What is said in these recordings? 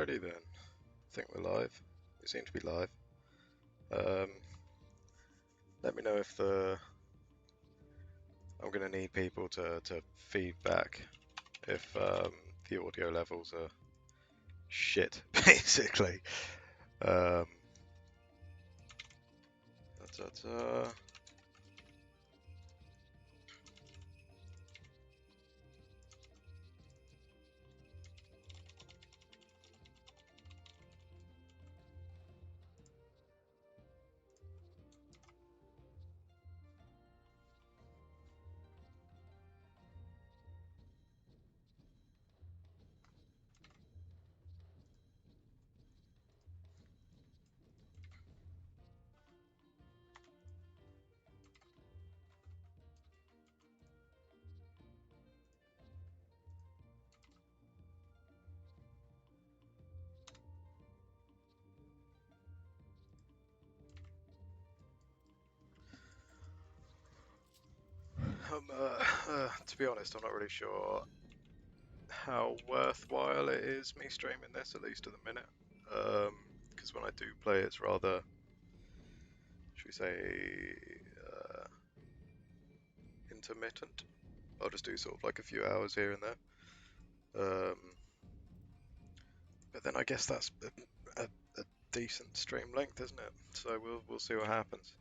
Alrighty then. I think we're live. We seem to be live. Let me know if I'm going to need people to feedback if the audio levels are shit, basically. Da, da, da. To be honest, I'm not really sure how worthwhile it is me streaming this, at least at the minute. Because when I do play, it's rather, should we say, intermittent. I'll just do sort of like a few hours here and there. But then I guess that's a decent stream length, isn't it? So we'll see what happens.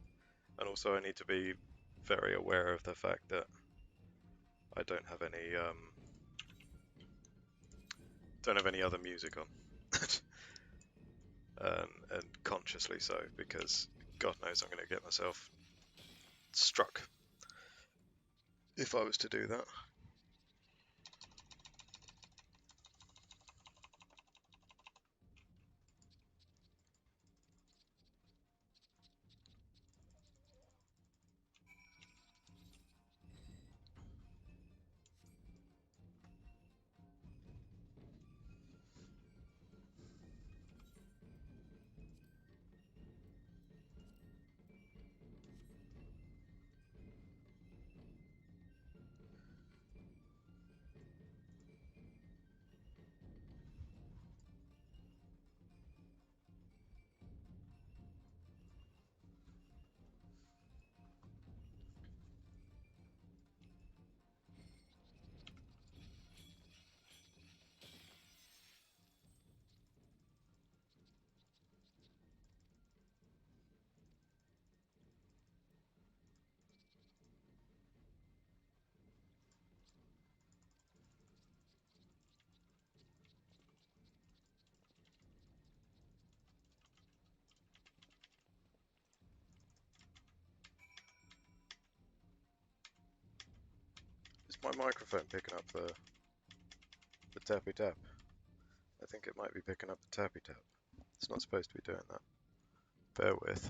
And also I need to be very aware of the fact that I don't have any other music on. and consciously so, because God knows I'm going to get myself struck if I was to do that. Is my microphone picking up the tappy tap? I think it might be picking up the tappy tap. It's not supposed to be doing that. Bear with.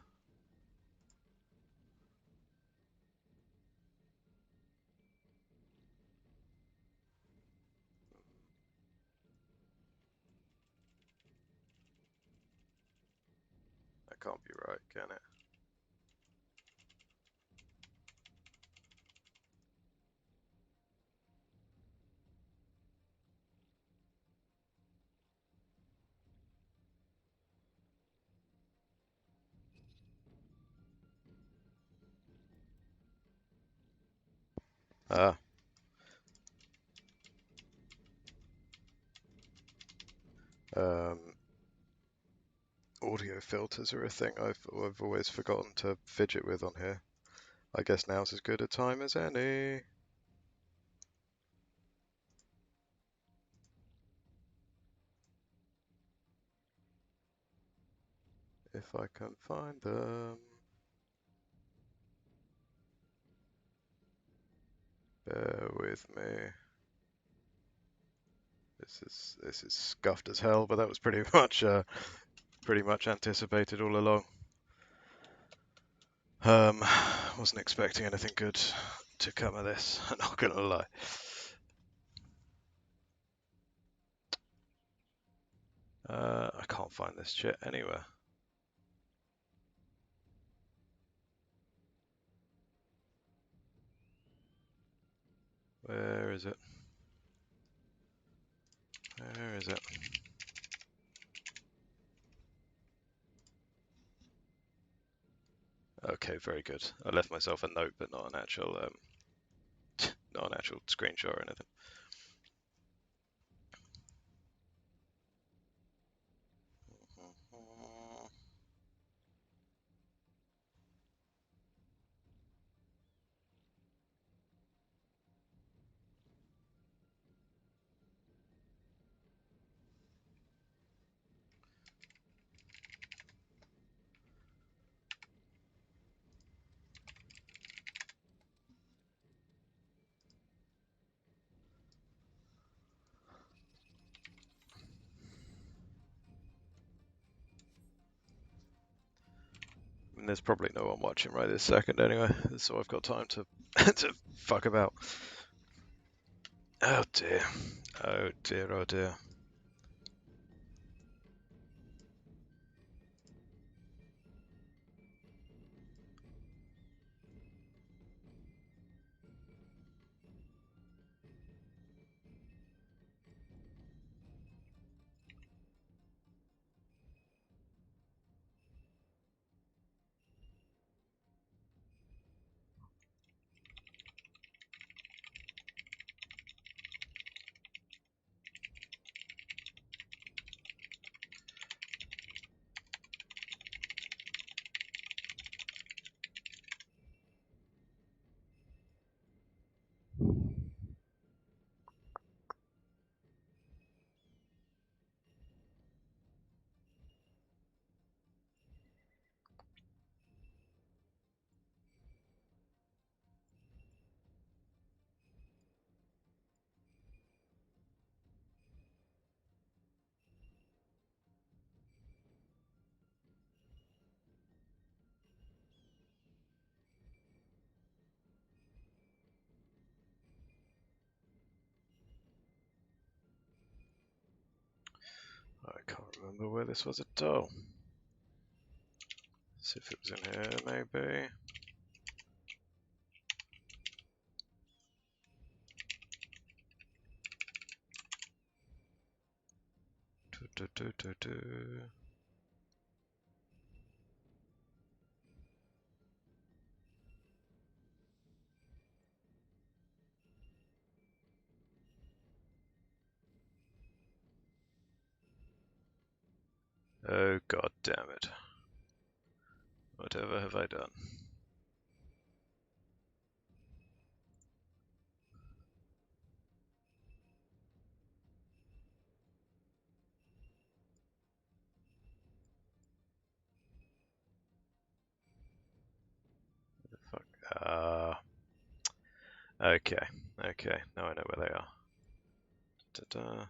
That can't be right, can it? Ah. Audio filters are a thing I've always forgotten to fidget with on here. I guess now's as good a time as any. If I can find them. Bear with me. This is scuffed as hell, but that was pretty much anticipated all along. Wasn't expecting anything good to come of this, I'm not gonna lie. I can't find this shit anywhere. Where is it? Where is it? Okay, very good. I left myself a note, but not an actual, not an actual screenshot or anything. And there's probably no one watching right this second anyway, so I've got time to to fuck about. Oh dear. Oh dear, oh dear. I can't remember where this was at all. See if it was in here, maybe. Do, do, do, do, do. Oh god damn it. Whatever have I done? Fuck. Okay. Okay, now I know where they are. Da-da.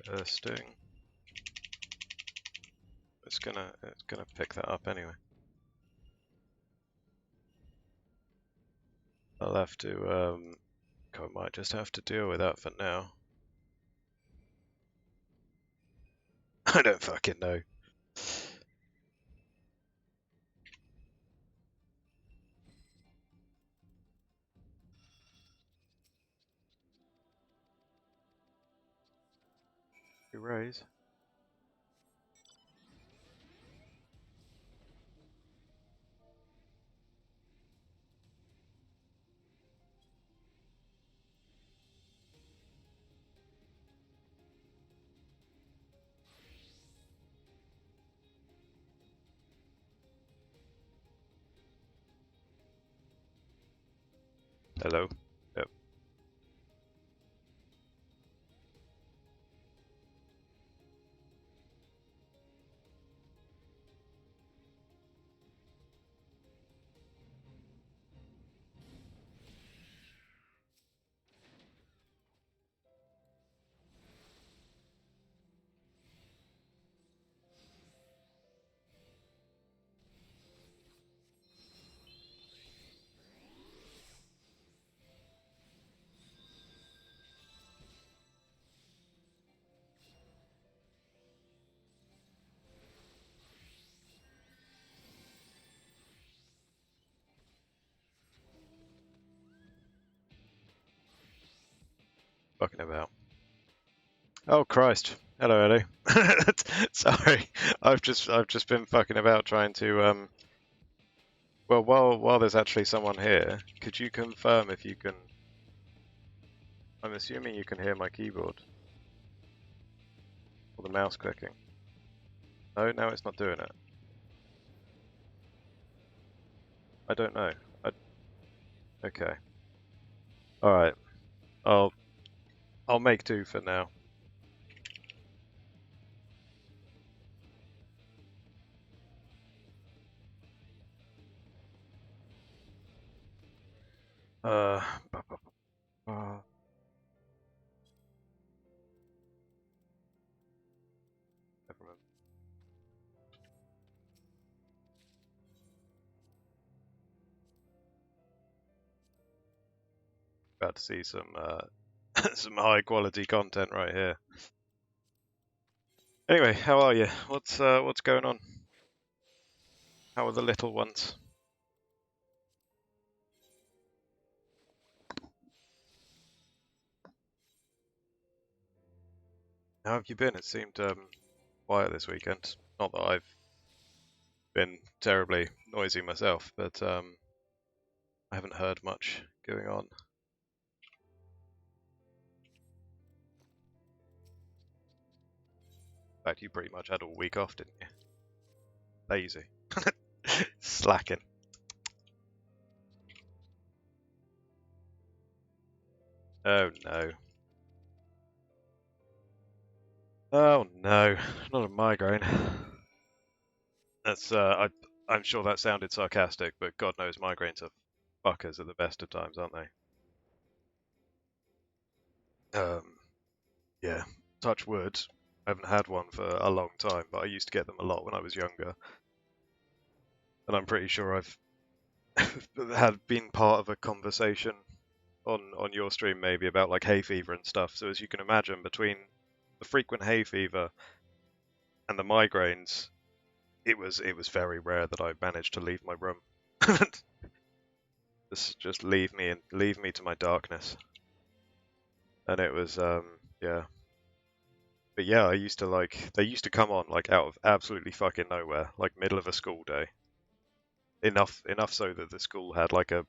Bursting. It's gonna pick that up anyway. I'll have to I might just have to deal with that for now. I don't fucking know. You raise. Hello. Yep. Fucking about. Oh Christ! Hello, Ellie. Sorry, I've just been fucking about trying to Well, while there's actually someone here, could you confirm if you can? I'm assuming you can hear my keyboard or the mouse clicking. No, now it's not doing it. I don't know. Okay. All right. I'll I'll make do for now. Uh, bu- bu- bu- never mind. About to see some some high quality content right here. Anyway, how are you? What's going on? How are the little ones? How have you been? It seemed quiet this weekend. Not that I've been terribly noisy myself, but I haven't heard much going on. In fact, you pretty much had all week off, didn't you? Lazy. Slacking. Oh no. Oh no. Not a migraine. That's I'm sure that sounded sarcastic, but God knows migraines are fuckers at the best of times, aren't they? Yeah. Touch wood. I haven't had one for a long time, but I used to get them a lot when I was younger, and I'm pretty sure I've had been part of a conversation on your stream maybe about like hay fever and stuff. So as you can imagine, between the frequent hay fever and the migraines, it was very rare that I managed to leave my room. Just leave me to my darkness. And it was yeah. But yeah, I used to like they used to come on like out of absolutely fucking nowhere, like middle of a school day. Enough so that the school had like a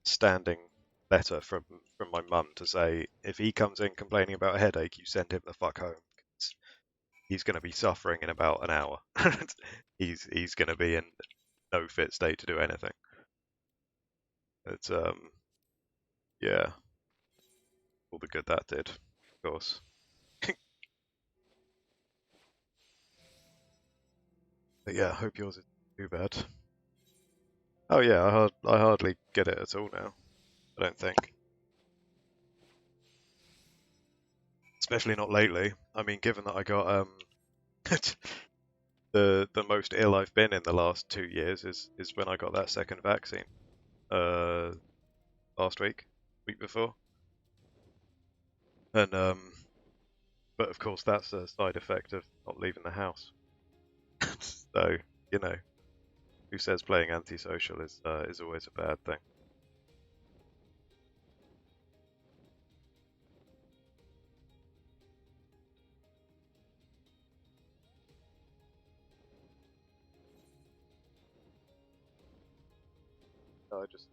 standing letter from my mum to say if he comes in complaining about a headache, you send him the fuck home. 'Cause he's going to be suffering in about an hour. He's going to be in no fit state to do anything. It's yeah, all the good that did, of course. But yeah, I hope yours is too bad. Oh yeah, I hardly get it at all now. I don't think, especially not lately. I mean, given that I got the most ill I've been in the last 2 years is when I got that second vaccine. Uh, last week before, and but of course that's a side effect of not leaving the house. So you know, who says playing antisocial is always a bad thing? I just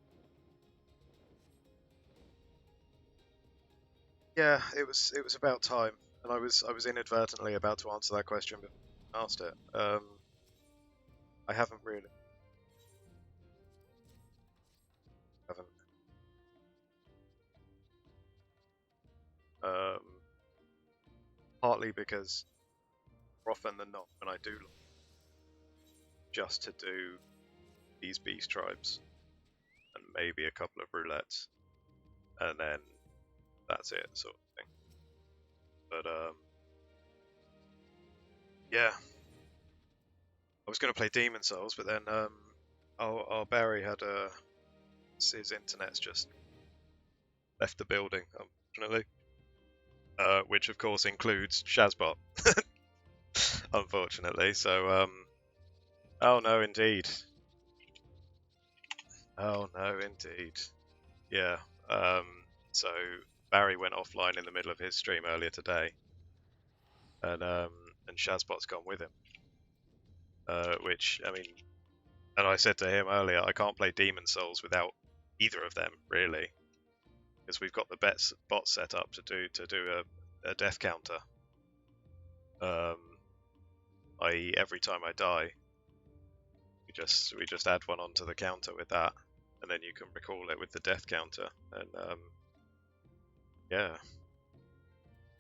yeah, it was about time, and I was inadvertently about to answer that question, but asked it. I haven't really haven't um, partly because more often than not, when I do just to do these beast tribes and maybe a couple of roulettes, and then that's it, sort of thing. But yeah, I was going to play Demon Souls, but then our Barry had his internet's just left the building, unfortunately, which of course includes Shazbot, unfortunately. So oh no, indeed, oh no, indeed, yeah. So Barry went offline in the middle of his stream earlier today, and Shazbot's gone with him. Which, I mean, and I said to him earlier, I can't play Demon Souls without either of them, really, because we've got the bot set up to do a death counter. I.e., every time I die, we just add one onto the counter with that, and then you can recall it with the death counter. And yeah,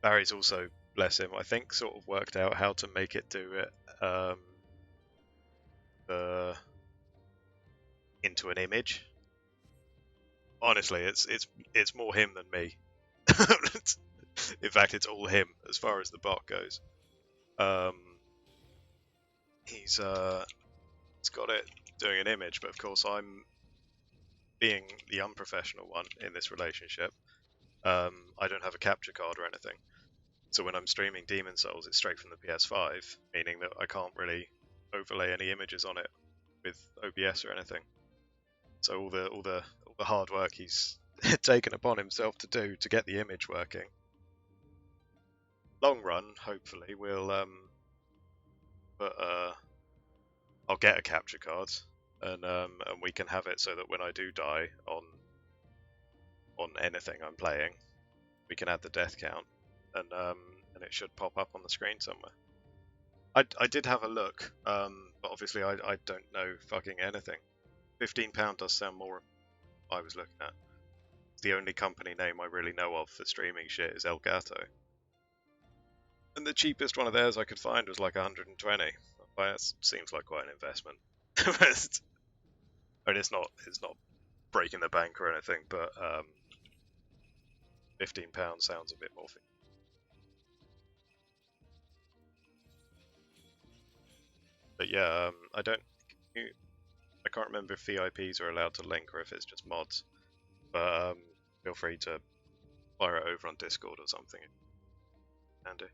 Barry's also, bless him, I think sort of worked out how to make it do it into an image. Honestly, it's more him than me. In fact, it's all him as far as the bot goes. He's got it doing an image, but of course I'm being the unprofessional one in this relationship. I don't have a capture card or anything, so when I'm streaming Demon Souls, it's straight from the PS5, meaning that I can't really overlay any images on it with OBS or anything. So all the hard work he's taken upon himself to do to get the image working. Long run, hopefully, we'll I'll get a capture card, and we can have it so that when I do die on anything I'm playing, we can add the death count, and it should pop up on the screen somewhere. I did have a look, but obviously I don't know fucking anything. £15 does sound more. I was looking at. The only company name I really know of for streaming shit is Elgato. And the cheapest one of theirs I could find was like 120. Well, that seems like quite an investment. I mean, it's not breaking the bank or anything, but £15 sounds a bit more. But yeah, I can't remember if VIPs are allowed to link or if it's just mods. But feel free to fire it over on Discord or something. Handy.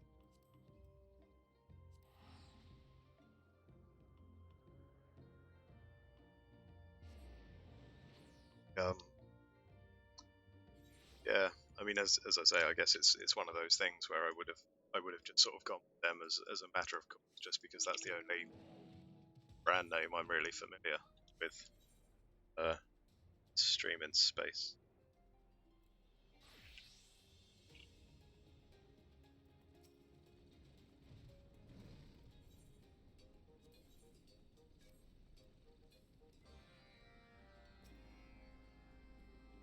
Yeah, I mean, as I say, I guess it's one of those things where I would have just sort of gone with them as a matter of course, just because that's the only brand name I'm really familiar with streaming space.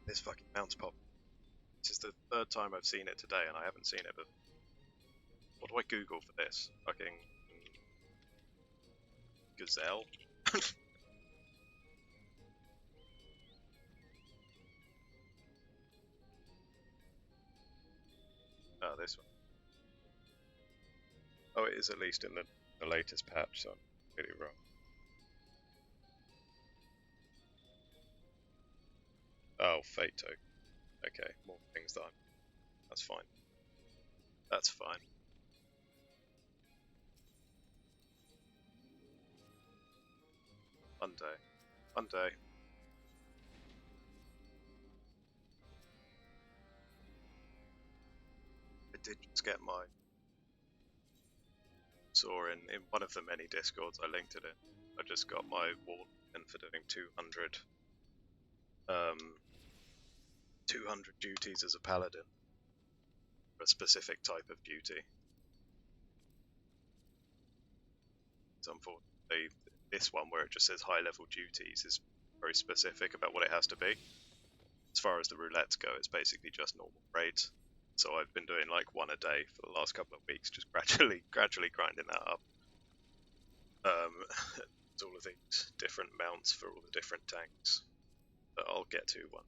This fucking mounts pop. This is the third time I've seen it today, and I haven't seen it before. What do I Google for this? Fucking gazelle? Oh, this one. Oh, it is at least in the latest patch, so I'm really wrong. Oh, fate token. Okay, more things that that's fine. That's fine. One day. One day. I did just get my... Saw in one of the many discords I linked it in. I just got my wall in for doing 200 duties as a paladin. For a specific type of duty. So unfortunately, this one where it just says high level duties is very specific about what it has to be. As far as the roulettes go, it's basically just normal raids. So I've been doing like one a day for the last couple of weeks, just gradually grinding that up. All of these different mounts for all the different tanks that I'll get to one.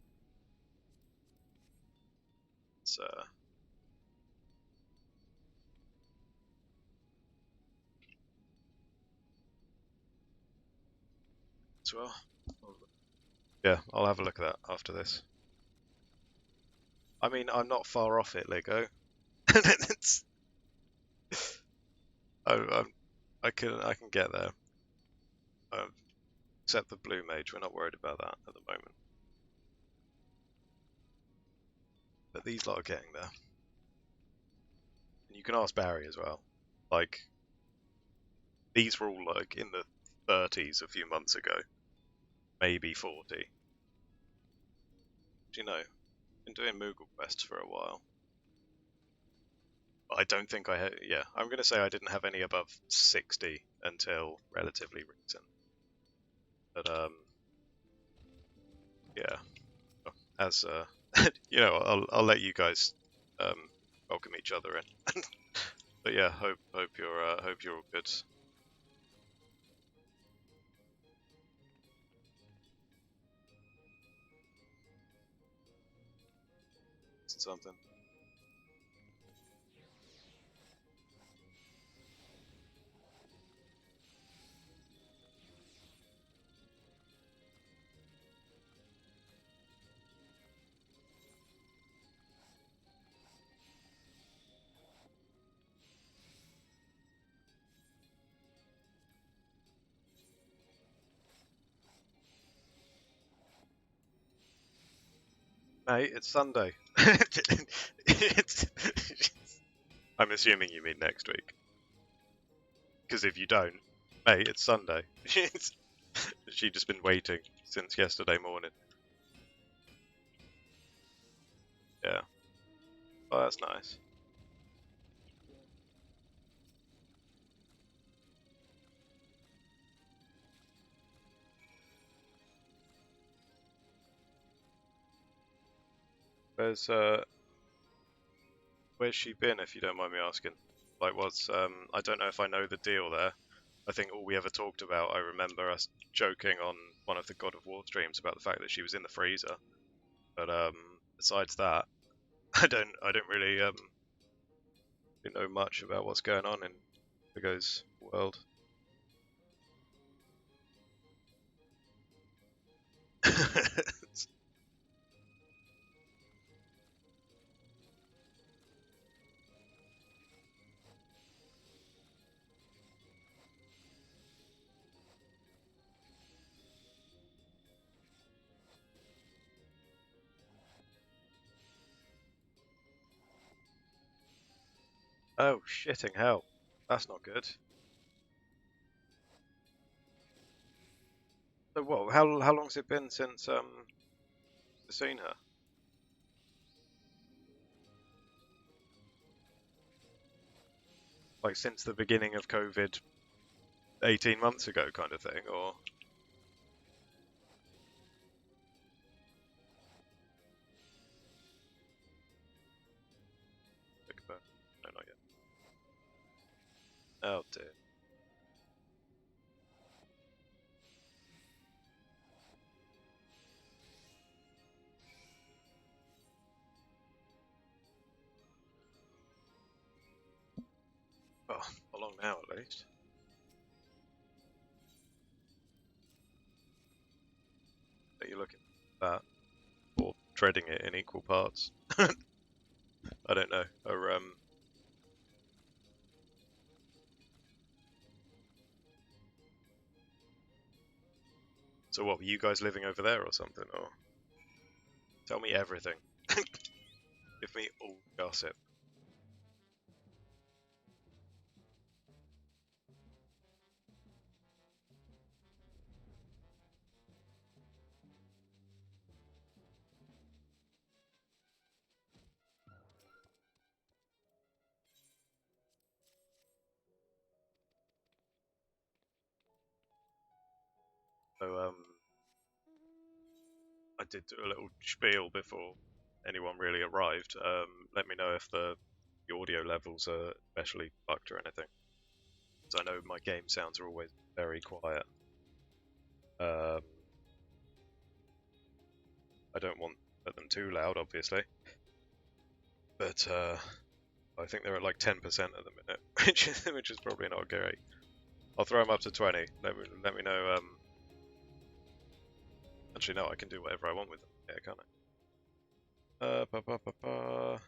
So as well. Yeah, I'll have a look at that after this. I mean, I'm not far off it, Lego. I can get there. Except the blue mage, we're not worried about that at the moment. But these lot are getting there. And you can ask Barry as well. Like, these were all like in the 30s a few months ago. Maybe 40. Do you know? Been doing Moogle quests for a while. But I don't think I had. Yeah, I'm going to say I didn't have any above 60 until relatively recent. But, yeah. As, I'll let you guys welcome each other in. But yeah, hope you're all good. Something. Mate, it's Sunday. It's- I'm assuming you mean next week. Because if you don't, mate, it's Sunday. She'd just been waiting since yesterday morning. Yeah. Oh, that's nice. Where's she been, if you don't mind me asking? Like, I don't know if I know the deal there. I think all we ever talked about, I remember us joking on one of the God of War streams about the fact that she was in the freezer. But besides that, I don't really know much about what's going on in Vigo's world. Oh, shitting hell. That's not good. So what? How long's it been since you've seen her? Like since the beginning of COVID 18 months ago kind of thing, or no, not yet. Oh dear. Oh, along now at least. Are you looking at that or treading it in equal parts? I don't know. Or so what? Were you guys living over there or something? Or tell me everything. Give me all gossip. So I did do a little spiel before anyone really arrived. Let me know if the audio levels are especially fucked or anything. Because I know my game sounds are always very quiet. Um, I don't want them too loud, obviously, but I think they're at like 10% at the minute, which is probably not great. I'll throw them up to 20. Let me know. Actually, no, I can do whatever I want with them. Yeah, can't I?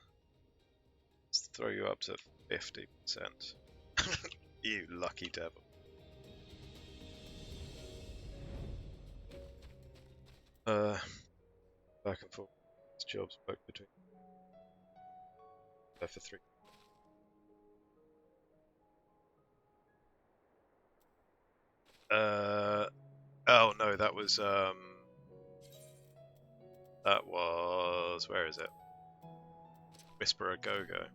Let's throw you up to 50%. You lucky devil. Back and forth. It's jobs work between. there for 3. Oh no, that was where is it? Whisperer Go-Go.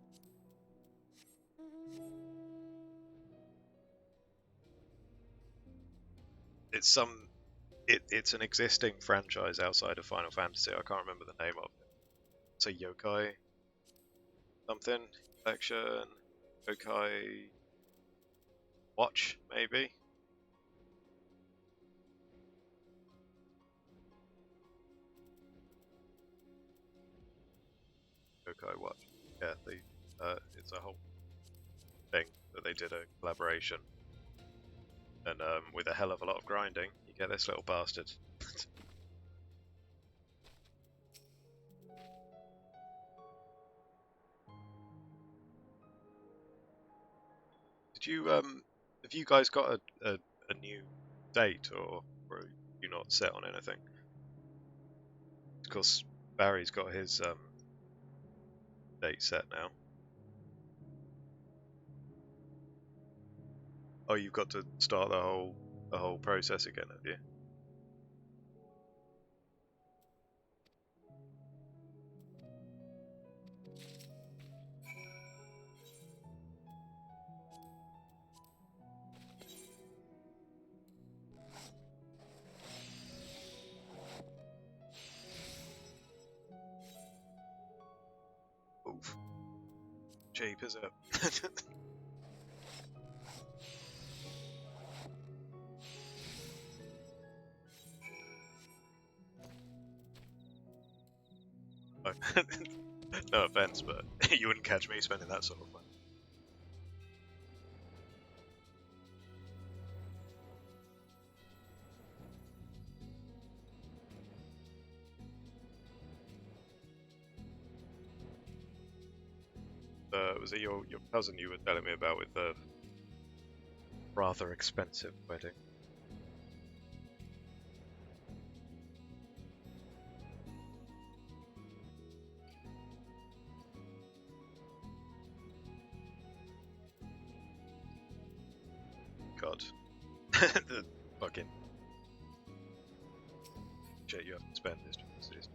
It's an existing franchise outside of Final Fantasy. I can't remember the name of it. It's a yokai something collection, yokai watch maybe. Yokai watch. Yeah, it's a whole thing that they did a collaboration, and with a hell of a lot of grinding, you get this little bastard. Did you have you guys got a new date, or are you not set on anything? Of course, Barry's got his date set now. Oh, you've got to start the whole process again, have you? Oof. Cheap, is it? No offense, but you wouldn't catch me spending that sort of money. Was it your cousin you were telling me about with the rather expensive wedding? God. The fucking shit you have to spend is just...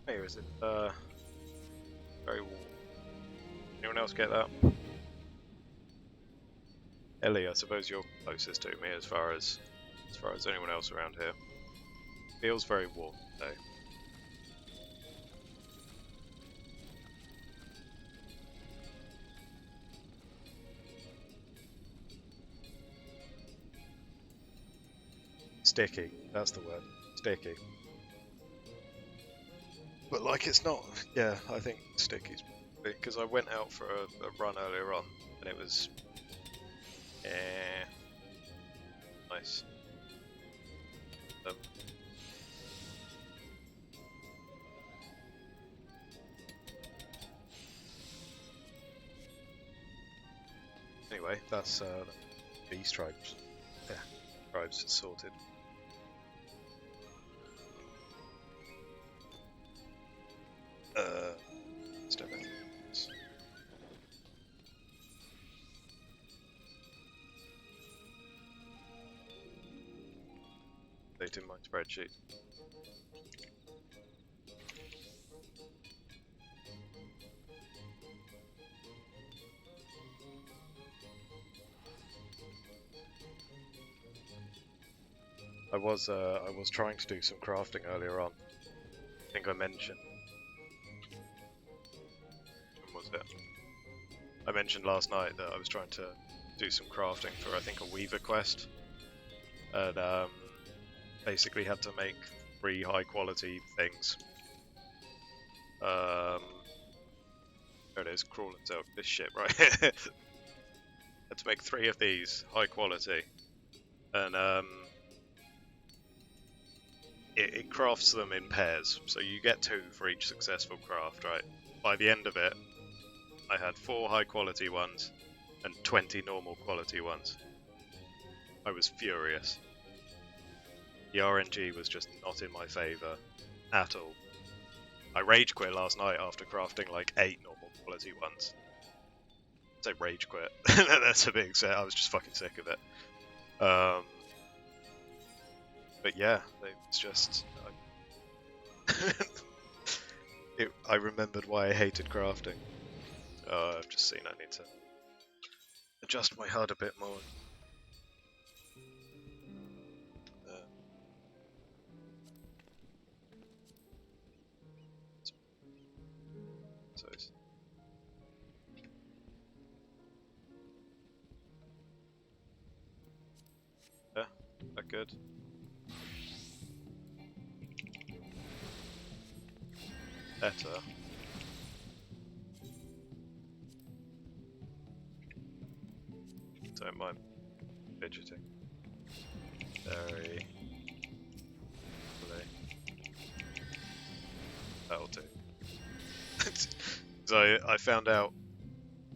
Hey, is it very warm? Anyone else get that? Ellie, I suppose you're closest to me as far as anyone else around here. Feels very warm today. Sticky, that's the word. Sticky. But like it's not, yeah, I think sticky's because I went out for a run earlier on and it was, nice. Anyway, that's beast tribes. Yeah, tribes sorted. Step in. Updating my spreadsheet. I was trying to do some crafting earlier on. I think I mentioned. When was it? I mentioned last night that I was trying to do some crafting for I think a Weaver quest, and basically had to make 3 high quality things. There it is, crawling out this shit right here. Had to make 3 of these high quality, and it crafts them in pairs, so you get 2 for each successful craft, right? By the end of it, I had 4 high quality ones and 20 normal quality ones. I was furious. The RNG was just not in my favour at all. I rage quit last night after crafting like 8 normal quality ones. Say rage quit. That's a big set. I was just fucking sick of it. But yeah, it's just. I remembered why I hated crafting. I've just seen I need to adjust my HUD a bit more. So it's... Yeah, that good. Better. Don't mind fidgeting. Very. That'll do. So I found out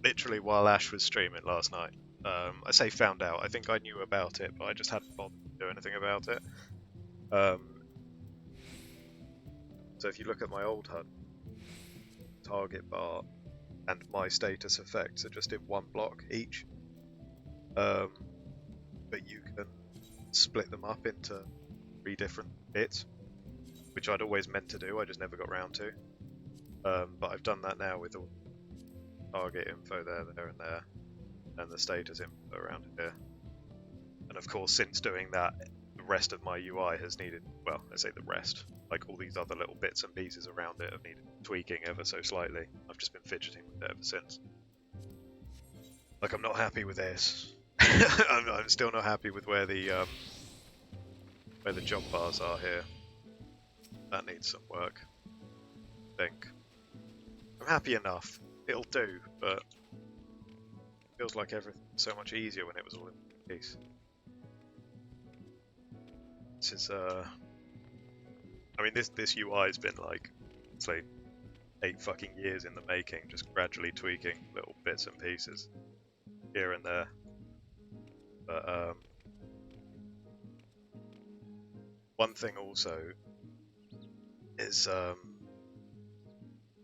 literally while Ash was streaming last night. I say found out. I think I knew about it, but I just hadn't bothered to do anything about it. So if you look at my old HUD, target bar and my status effects are just in one block each. But you can split them up into 3 different bits, which I'd always meant to do, I just never got round to. But I've done that now with all target info there, and there, and the status info around here. And of course, since doing that, the rest of my UI has needed, well, I say the rest, like all these other little bits and pieces around it have needed tweaking ever so slightly. I've just been fidgeting with it ever since. Like, I'm not happy with this. I'm still not happy with where the job bars are here. That needs some work, I think. I'm happy enough. It'll do, but it feels like everything's so much easier when it was all in one piece. This is I mean, this UI's been like, it's like 8 fucking years in the making, just gradually tweaking little bits and pieces here and there. But one thing also is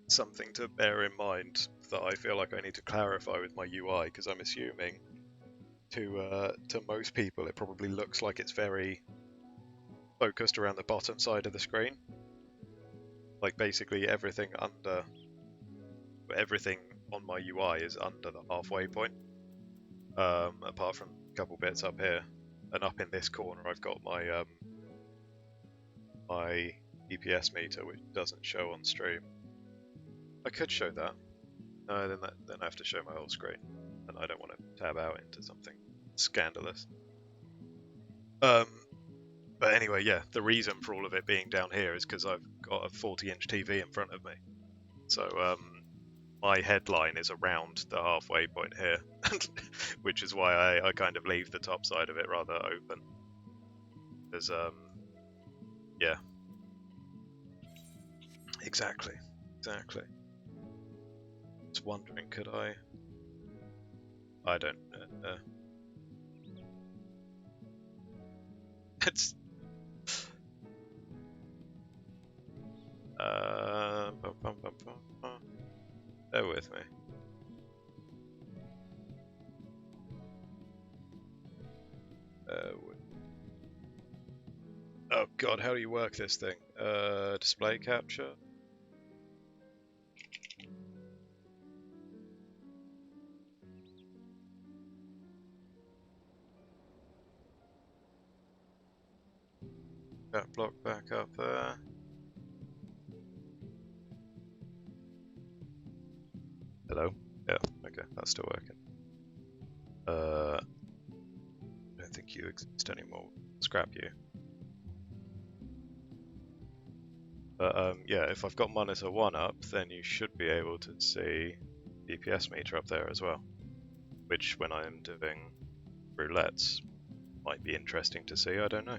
something to bear in mind that I feel like I need to clarify with my UI, because I'm assuming to most people it probably looks like it's very focused around the bottom side of the screen. Like basically everything on my UI is under the halfway point, apart from a couple bits up here, and up in this corner I've got my my DPS meter, which doesn't show on stream. I could show that. No, then I have to show my whole screen, and I don't want to tab out into something scandalous. But anyway, yeah, the reason for all of it being down here is because I've got a 40-inch TV in front of me. So my headline is around the halfway point here, which is why I kind of leave the top side of it rather open. Because, yeah. Exactly. Just wondering, could I don't know. It's bear with me. Oh god, how do you work this thing? Display capture? That block back up there. Hello? Yeah, okay, that's still working. I don't think you exist anymore. Scrap you. But yeah, if I've got monitor 1 up, then you should be able to see DPS meter up there as well. Which, when I'm doing roulettes, might be interesting to see, I don't know.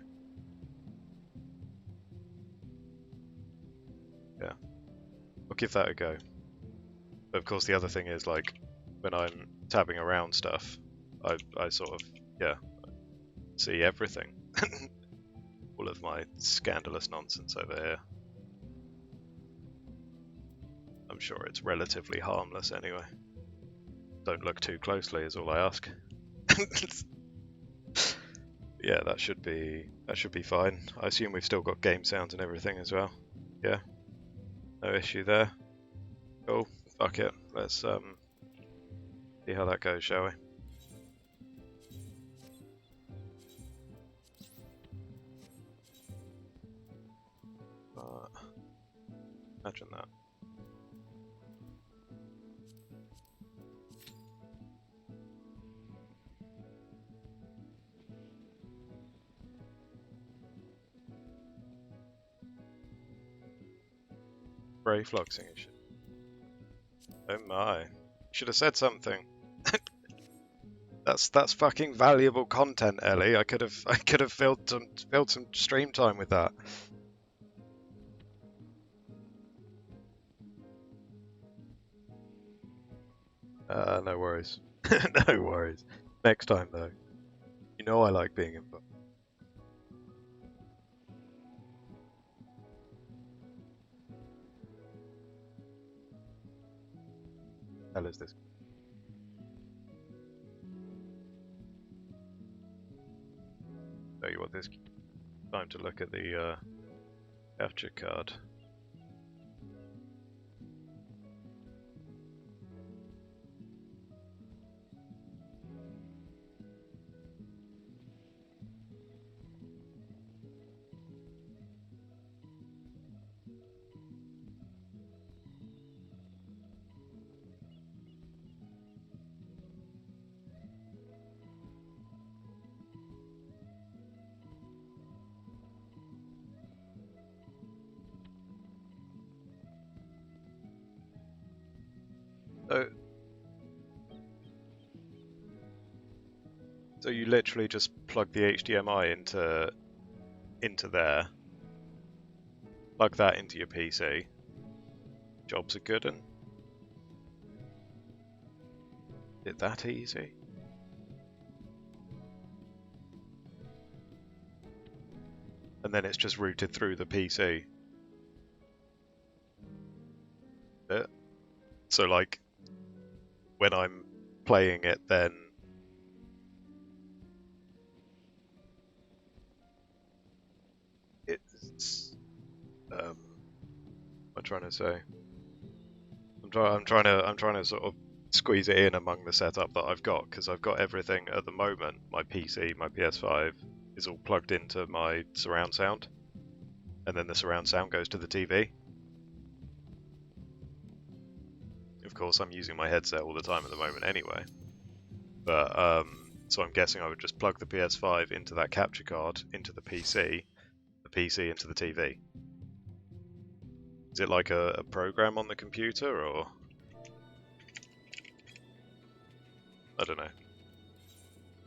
Yeah, I'll give that a go. But of course, the other thing is, like, when I'm tabbing around stuff, I sort of, yeah, see everything. All of my scandalous nonsense over here. I'm sure it's relatively harmless anyway. Don't look too closely is all I ask. Yeah, that should be fine. I assume we've still got game sounds and everything as well. Yeah, no issue there. Cool. Fuck it. Let's see how that goes, shall we? Imagine that. Ray fluxing and shit. Oh my. Should have said something. That's fucking valuable content, Ellie. I could have filled some stream time with that. No worries. No worries. Next time though. You know I like being involved. Hell is this? Tell you what, this time to look at the capture card. So you literally just plug the HDMI into there, plug that into your PC. Jobs are good, and is it that easy? And then it's just routed through the PC. So like when I'm playing it, then it's what am I trying to say? I'm trying to sort of squeeze it in among the setup that I've got, because I've got everything at the moment. My PC, my PS5 is all plugged into my surround sound, and then the surround sound goes to the TV. Of course, I'm using my headset all the time at the moment anyway. But so I'm guessing I would just plug the PS5 into that capture card into the PC into the TV. Is it like a program on the computer, or I don't know.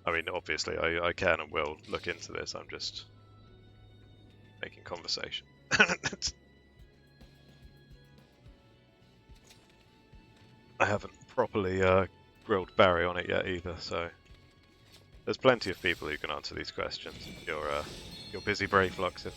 I mean, obviously, I can and will look into this. I'm just making conversation. I haven't properly grilled Barry on it yet either, so there's plenty of people who can answer these questions. You're busy, brave Fluxer.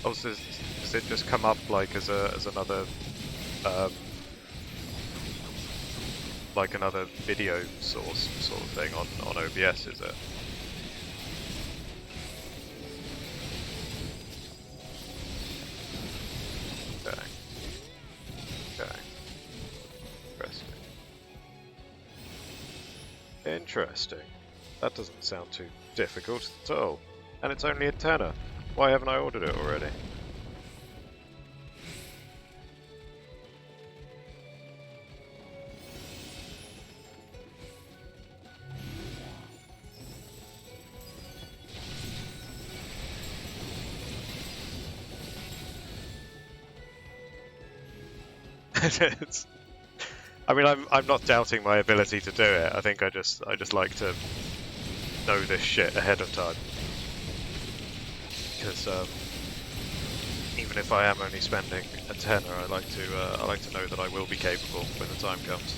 Oh, so does it just come up like as another like another video source sort of thing on OBS, is it? Okay. Okay. Interesting. That doesn't sound too difficult at all. And it's only a tenner. Why haven't I ordered it already? I mean, I'm not doubting my ability to do it. I think I just like to know this shit ahead of time, because even if I am only spending a tenner, I like to know that I will be capable when the time comes.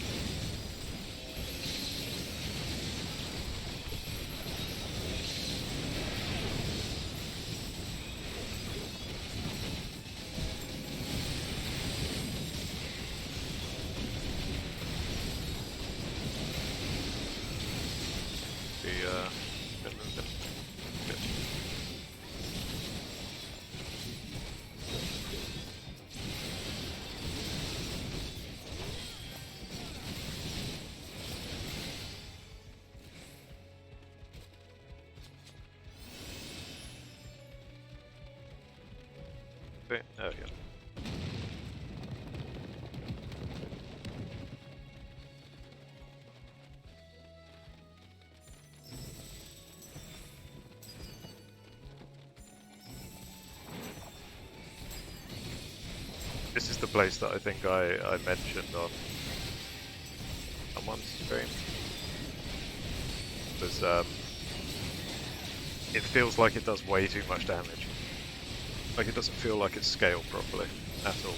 There we go. This is the place that I think I mentioned on one stream. Because it feels like it does way too much damage. Like, it doesn't feel like it's scaled properly at all.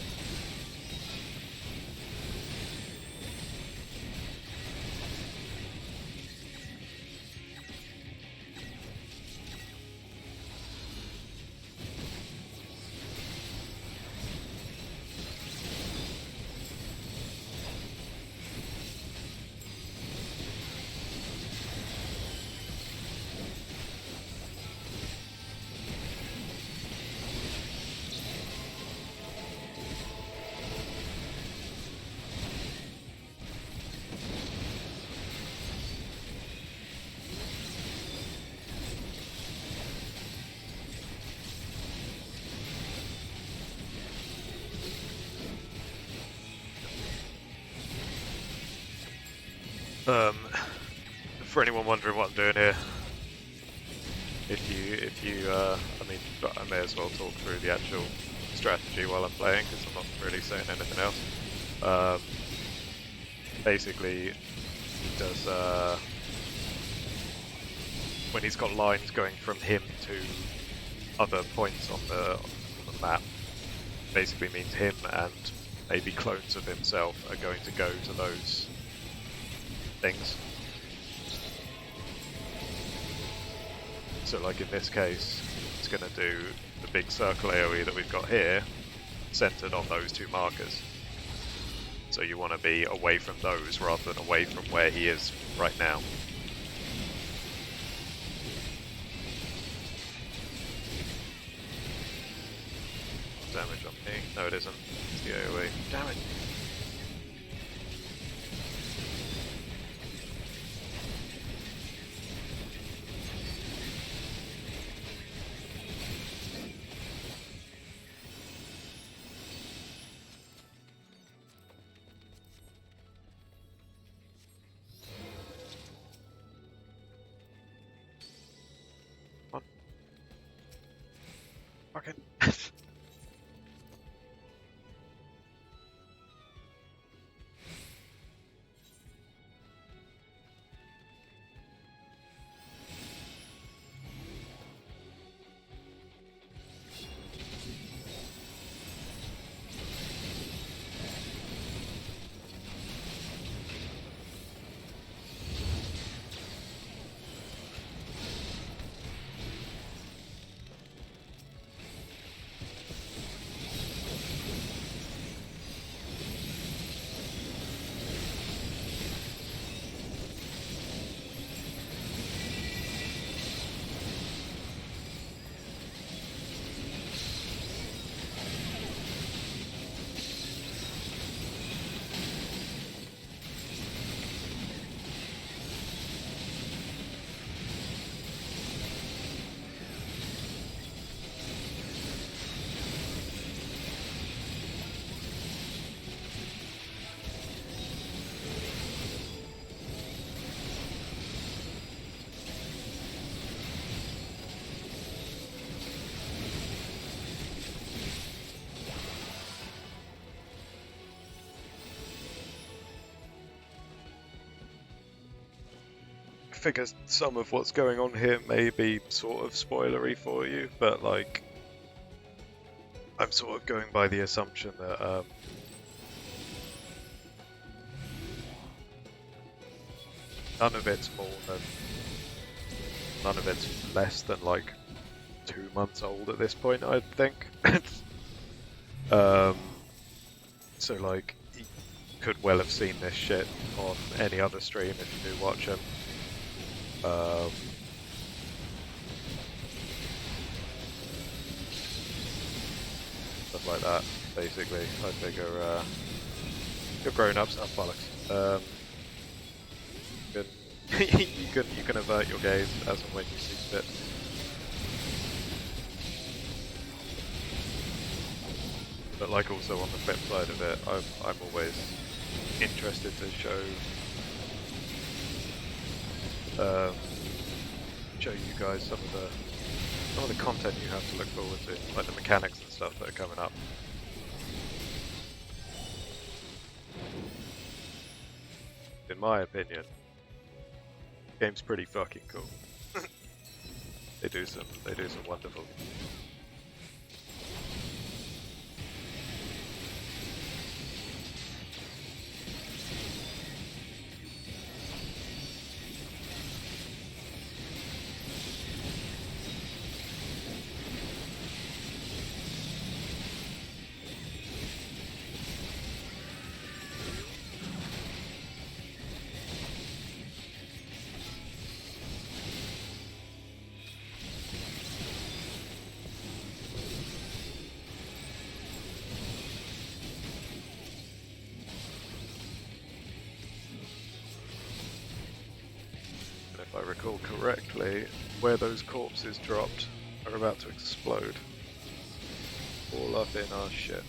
For anyone wondering what I'm doing here, if you, I mean, I may as well talk through the actual strategy while I'm playing, because I'm not really saying anything else. Basically, he does, when he's got lines going from him to other points on the map, basically means him and maybe clones of himself are going to go to those things. So like in this case, it's going to do the big circle AoE that we've got here, centered on those two markers. So you want to be away from those rather than away from where he is right now. Damage on me. No, it isn't. It's the AoE. Damn it. Fucking. figure some of what's going on here may be sort of spoilery for you, but like I'm sort of going by the assumption that none of it's less than like 2 months old at this point, I think. So like you could well have seen this shit on any other stream if you do watch them. Stuff like that, basically. I figure you're grown ups, not bollocks. You can avert your gaze as and when you see fit. But like also on the flip side of it, I'm always interested to show you guys some of the content you have to look forward to, like the mechanics and stuff that are coming up. In my opinion, the game's pretty fucking cool. They do some wonderful. If I recall correctly, where those corpses dropped are about to explode. All up in our shit.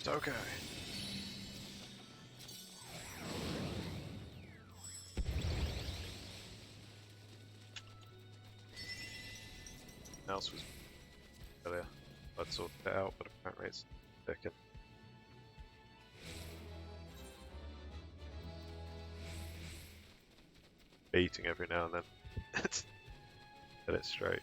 Okay. Else was earlier. I'd sorted it out, but apparently it's thicker. Beating every now and then. Get it straight.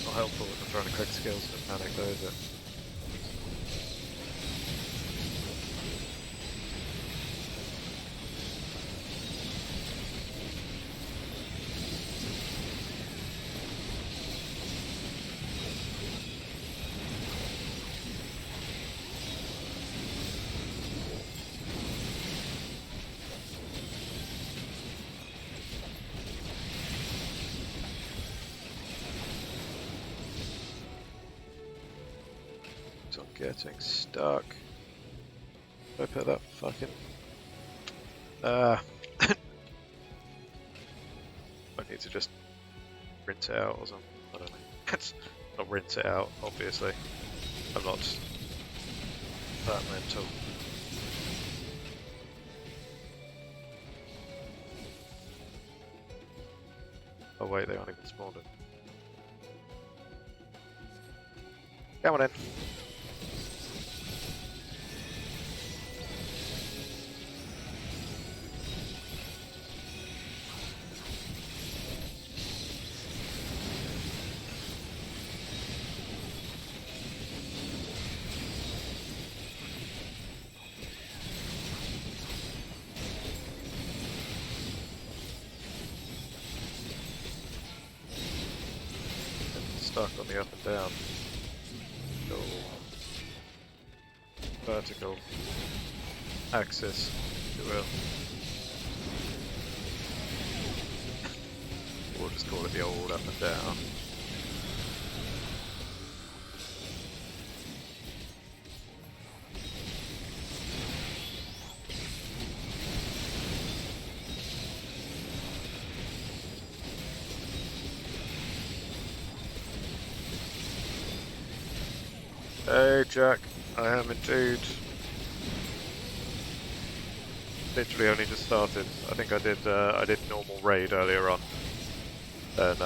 Not helpful if I'm trying to correct skills in a panic though, is it? I'm getting stuck. Did I put that fucking... I need to just print it out or something. I don't know. Not rinse it out, obviously. I'm not that mental. Oh wait, they aren't even spawned in. Come on in. Stuck on the up and down. Go vertical axis, if you will. We'll just call it the old up and down. Hey Jack, I am indeed. Literally only just started. I think I did normal raid earlier on. Then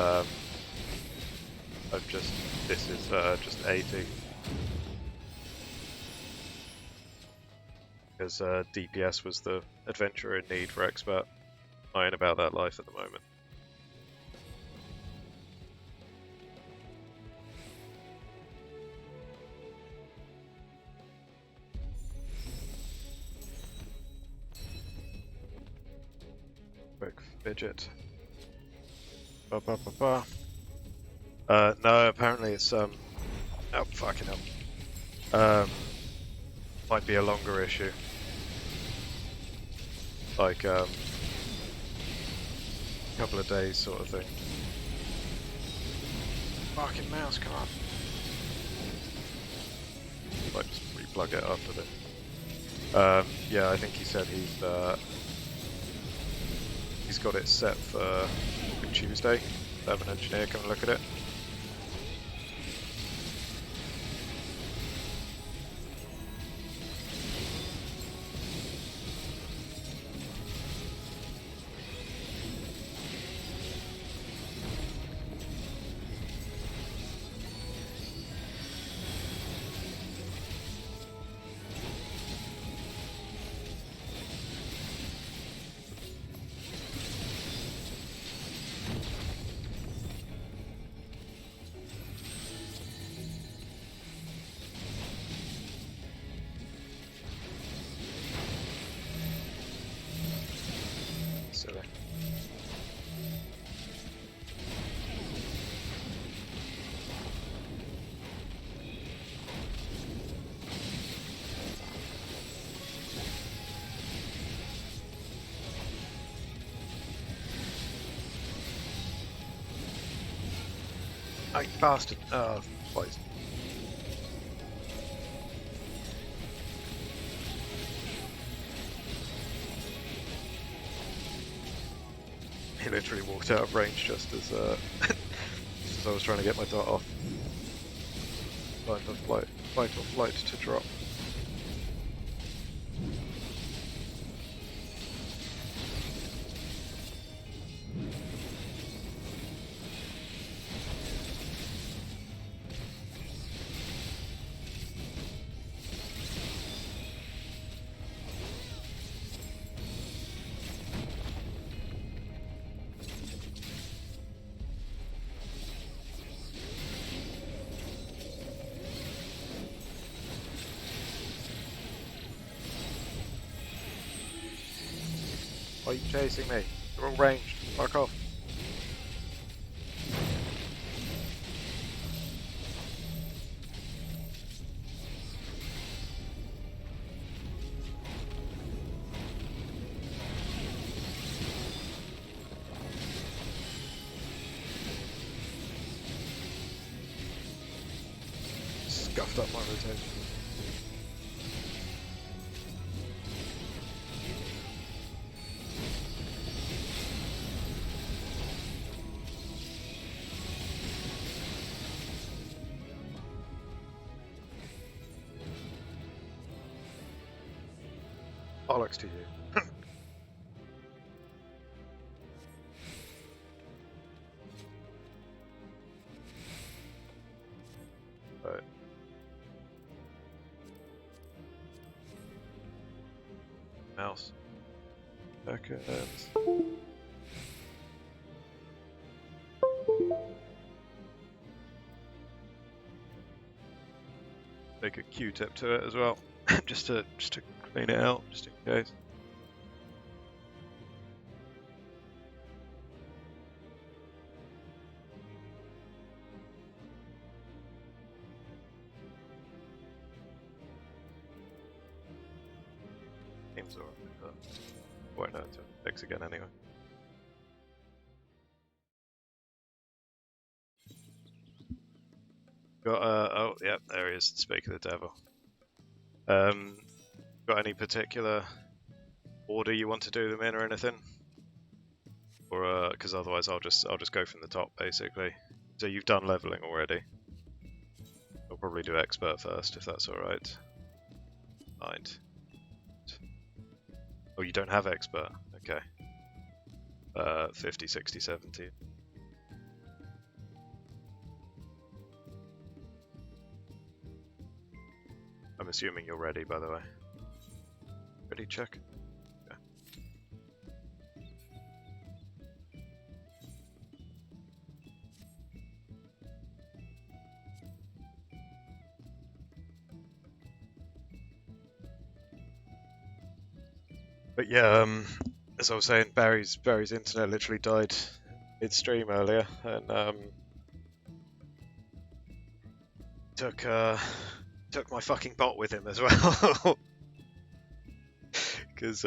this is just 80. Because DPS was the adventurer in need for expert. I ain't about that life at the moment. Quick fidget. Ba ba ba ba. No, apparently it's oh fucking hell. Might be a longer issue. Like couple of days sort of thing. Fucking mouse, come on. Might just replug it after this. Yeah, I think he said he's got it set for Tuesday. Have an engineer come and look at it. Silly. Oh, you bastard. Oh, please. He literally walked out of range just as, just as I was trying to get my dart off. Fight or flight to drop. Why are you chasing me? You're all ranged. Fuck off. Scuffed up my rotation. Bollocks to you. Right. Mouse. Seconds. Take a Q-tip to it as well, just to clean it out, just in case. Seems alright, but won't know until it fix again anyway. Got oh yeah, there he is. Speak of the devil. Got any particular order you want to do them in or anything? Or because otherwise I'll just go from the top basically. So you've done leveling already. I'll probably do expert first if that's all right. Mind. Oh, you don't have expert. Okay. 50, 60, 70. I'm assuming you're ready, by the way. Ready, check. Yeah. But yeah, as I was saying, Barry's internet literally died mid-stream earlier, and took my fucking bot with him as well. Because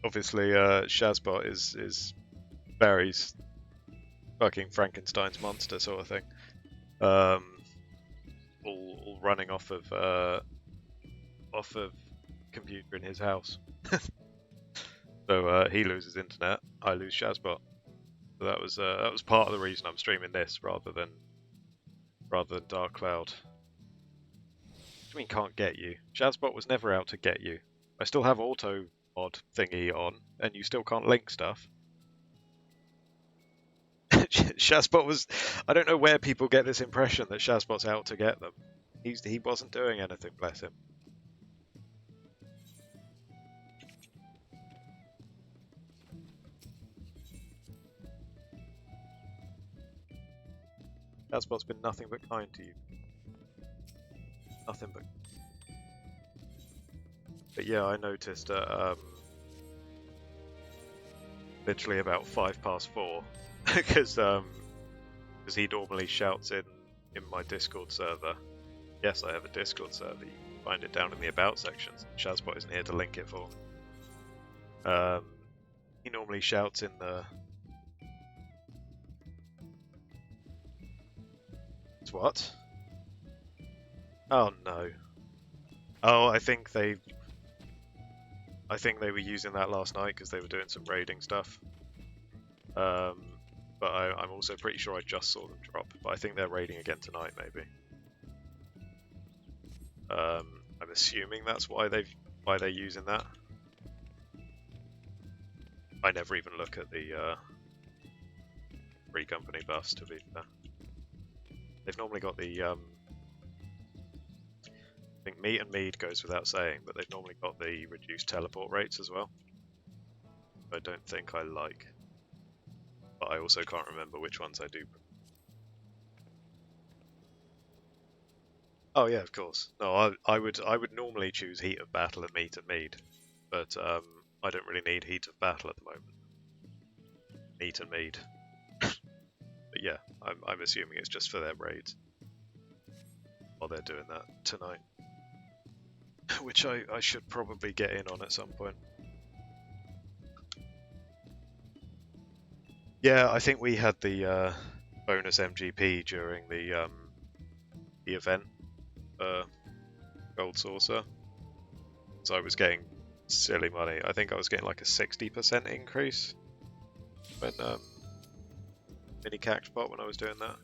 obviously Shazbot is Barry's fucking Frankenstein's monster sort of thing, all running off of computer in his house. So he loses internet, I lose Shazbot. So that was part of the reason I'm streaming this rather than Dark Cloud. What do you mean can't get you? Shazbot was never out to get you. I still have auto mod thingy on, and you still can't link stuff. Shazbot was... I don't know where people get this impression that Shazbot's out to get them. He wasn't doing anything, bless him. Shazbot's been nothing but kind to you. Nothing but... But yeah, I noticed literally about 4:05, because he normally shouts in my Discord server. Yes, I have a Discord server. You can find it down in the About sections. Shazbot isn't here to link it for. He normally shouts in the... It's what? Oh no. Oh, I think they were using that last night because they were doing some raiding stuff. But I'm also pretty sure I just saw them drop. But I think they're raiding again tonight, maybe. I'm assuming that's why they're using that. I never even look at the free company buffs, to be fair. They've normally got the I think meat and mead goes without saying, but they've normally got the reduced teleport rates as well. I don't think I like, but I also can't remember which ones I do. Oh yeah, of course. No, I would normally choose Heat of Battle and Meat and Mead, but I don't really need Heat of Battle at the moment. Meat and Mead. But yeah, I'm assuming it's just for their raids while they're doing that tonight. Which I should probably get in on at some point. Yeah, I think we had the bonus MGP during the event, Gold Saucer. So I was getting silly money. I think I was getting like a 60% increase when mini Cactbot when I was doing that.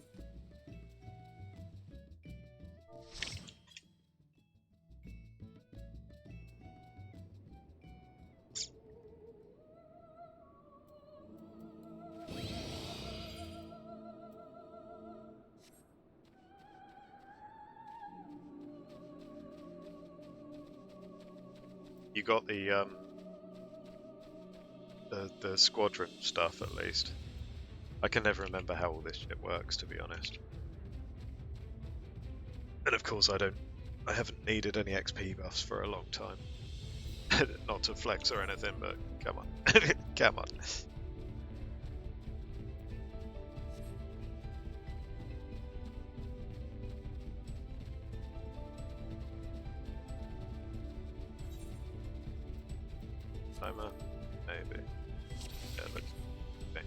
You got the squadron stuff at least. I can never remember how all this shit works, to be honest. And of course, I haven't needed any XP buffs for a long time. Not to flex or anything, but come on, come on. Timer, maybe. Yeah, looks okay.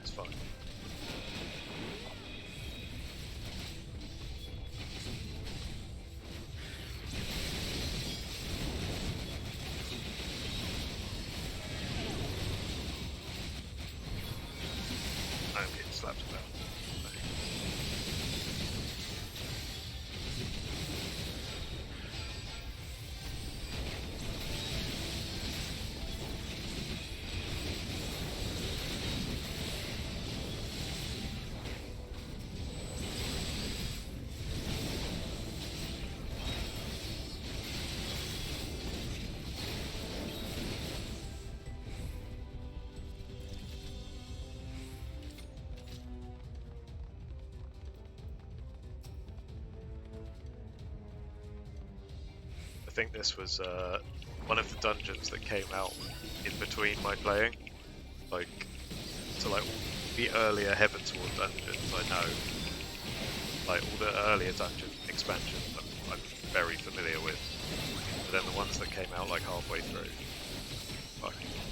It's fine. I'm getting slapped about. I think this was one of the dungeons that came out in between my playing. Like, so like the earlier Heavensward dungeons I know, like all the earlier dungeon expansions I'm very familiar with. But then the ones that came out like halfway through, fucking useless.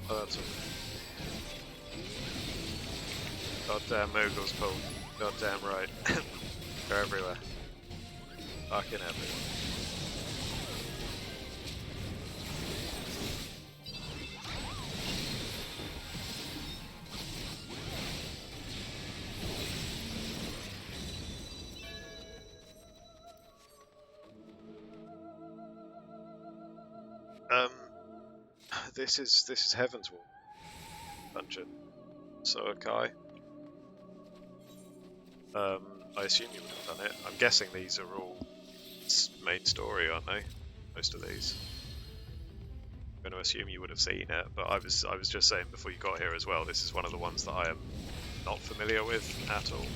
Oh, that's okay. Goddamn Moogles, Paul. Goddamn right. They're everywhere. Fucking everywhere. This is Heavensward dungeon. So Kai. I assume you would have done it. I'm guessing these are all main story, aren't they? Most of these. I'm going to assume you would have seen it, but I was just saying before you got here as well. This is one of the ones that I am not familiar with at all.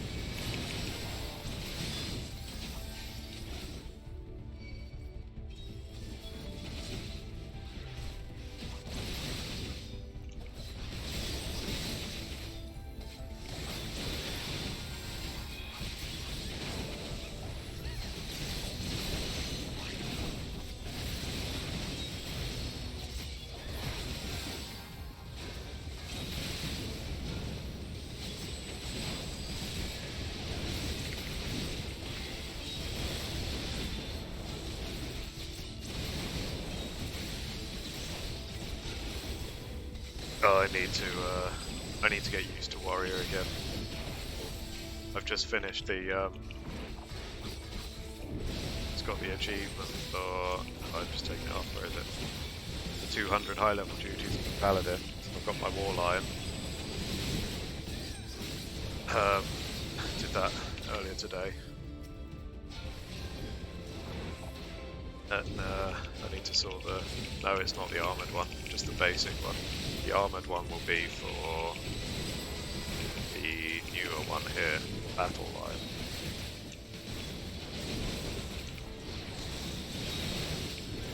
Oh, I need to get used to Warrior again. I've just finished the, it's got the achievement, or I've just taken it off, where is it? 200 high level duties of the Paladin. So I've got my War Lion. Did that earlier today. And I need to sort the... No, it's not the armoured one, just the basic one. The armoured one will be for the newer one here, Battle Lion.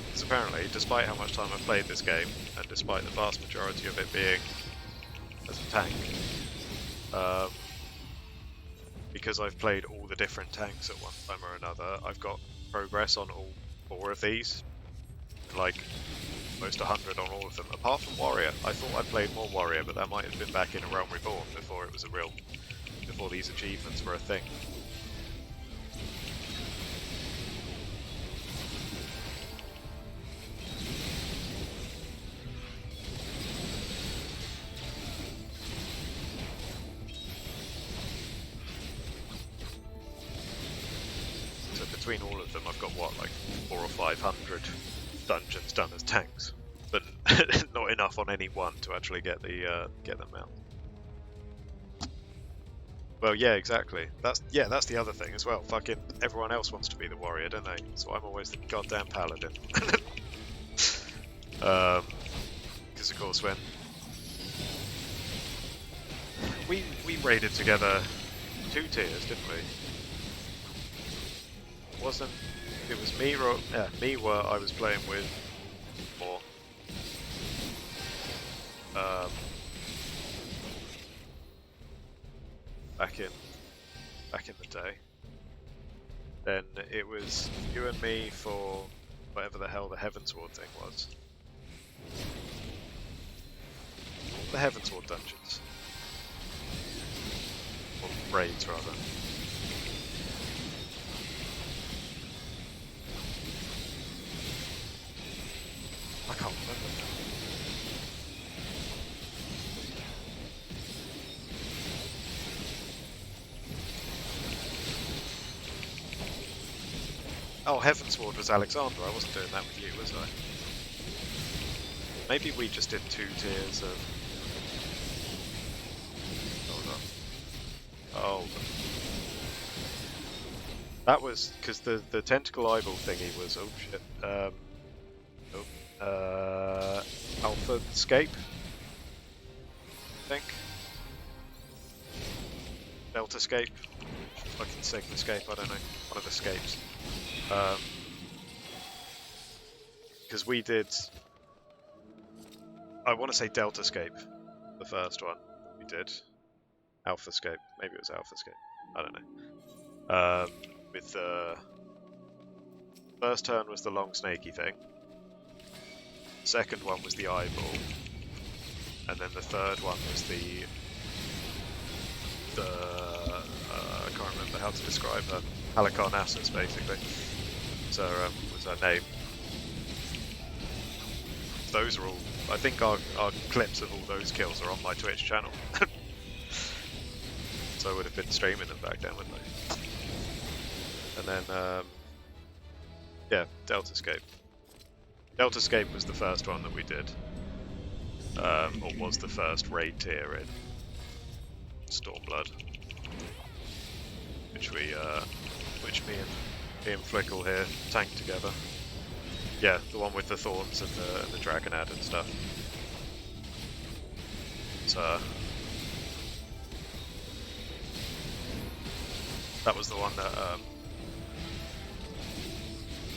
Because apparently, despite how much time I've played this game, and despite the vast majority of it being as a tank, because I've played all the different tanks at one time or another, I've got progress on all 4 of these, like almost 100 on all of them, apart from Warrior. I thought I played more Warrior, but that might have been back in A Realm Reborn before it was a real, before these achievements were a thing. So between all of them, I've got what, like 400 or 500 dungeons done as tanks, but not enough on any one to actually get them out. Well, yeah, exactly. That's the other thing as well. Fucking everyone else wants to be the warrior, don't they? So I'm always the goddamn paladin. Because of course when we raided together 2 tiers, didn't we? It was me where I was playing with more back in the day. Then it was you and me for whatever the hell the Heavensward thing was. The Heavensward dungeons. Or raids rather. I can't remember now. Oh, Heavensward was Alexander. I wasn't doing that with you, was I? Maybe we just did 2 tiers of... Hold on. Oh. That was... because the Tentacle Eyeball thingy was... Oh shit. Alpha Escape, I think. Delta Escape. Fucking Sigma Escape, I don't know. One of the escapes. Because we did... I want to say Delta Escape, the first one we did. Alpha Escape, maybe it was Alpha Escape. I don't know. With the... First turn was the long snaky thing. Second one was the eyeball, and then the third one was the I can't remember how to describe her. Halicarnassus, basically. So was her name. Those are all. I think our clips of all those kills are on my Twitch channel. So I would have been streaming them back then, wouldn't I? And then yeah, Delta Escape. Delta Escape was the first one that we did, or was the first raid tier in Stormblood, which me and Flickle here tanked together. Yeah, the one with the thorns and the Dragonad and stuff. So that was the one that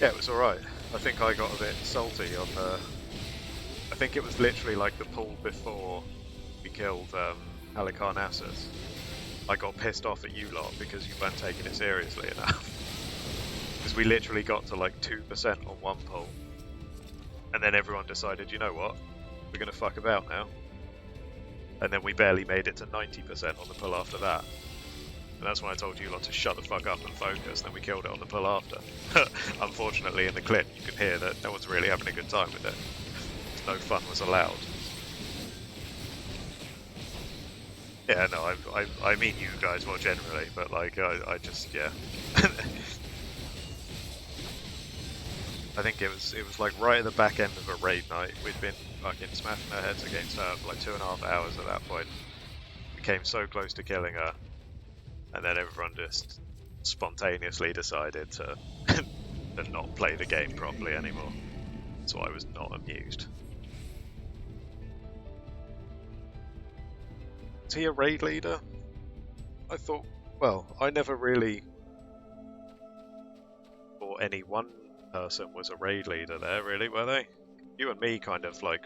yeah, it was alright. I think I got a bit salty on I think it was literally like the pull before we killed Halicarnassus. I got pissed off at you lot because you weren't taking it seriously enough. Because we literally got to like 2% on one pull. And then everyone decided, you know what, we're going to fuck about now. And then we barely made it to 90% on the pull after that. And that's when I told you lot to shut the fuck up and focus, and then we killed it on the pull after. Unfortunately, in the clip, you can hear that no one's really having a good time with it. No fun was allowed. Yeah, no, I mean you guys more generally, but like, I just, yeah. I think it was like right at the back end of a raid night. We'd been fucking smashing our heads against her for like 2.5 hours at that point. We came so close to killing her, and then everyone just spontaneously decided to to not play the game properly anymore. So I was not amused. Is he a raid leader? I thought, well, I never really thought any one person was a raid leader there, really, were they? You and me kind of like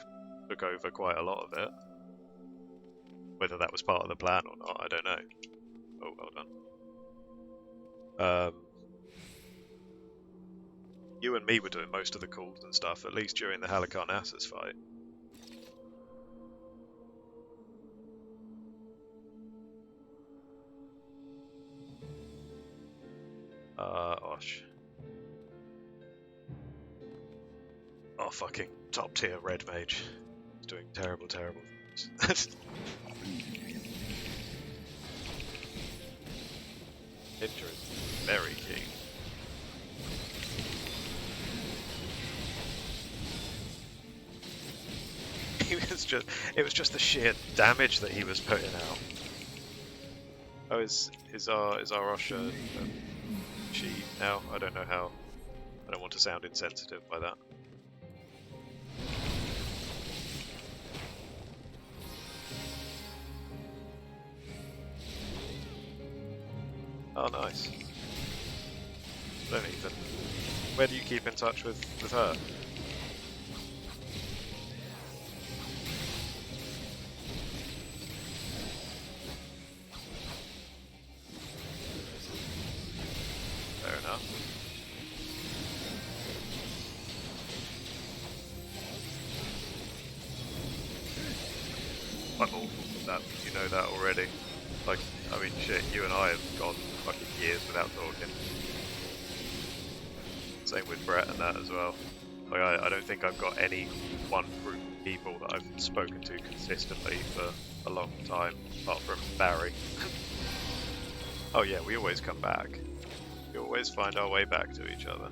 took over quite a lot of it. Whether that was part of the plan or not, I don't know. Oh, well done. You and me were doing most of the calls and stuff, at least during the Halicarnassus fight. Osh. Oh, fucking top tier red mage. He's doing terrible, terrible things. Ninja is very keen. It was just the sheer damage that he was putting out. Oh, is our Osha she now? I don't know how. I don't want to sound insensitive by that. Oh, nice. Don't even. Where do you keep in touch with her? Fair enough. I'm awful with that. You know that already. Like, I mean, shit, you and I have gone fucking years without talking. Same with Brett and that as well. Like, I don't think I've got any one group of people that I've spoken to consistently for a long time, apart from Barry. Oh yeah, we always come back. We always find our way back to each other.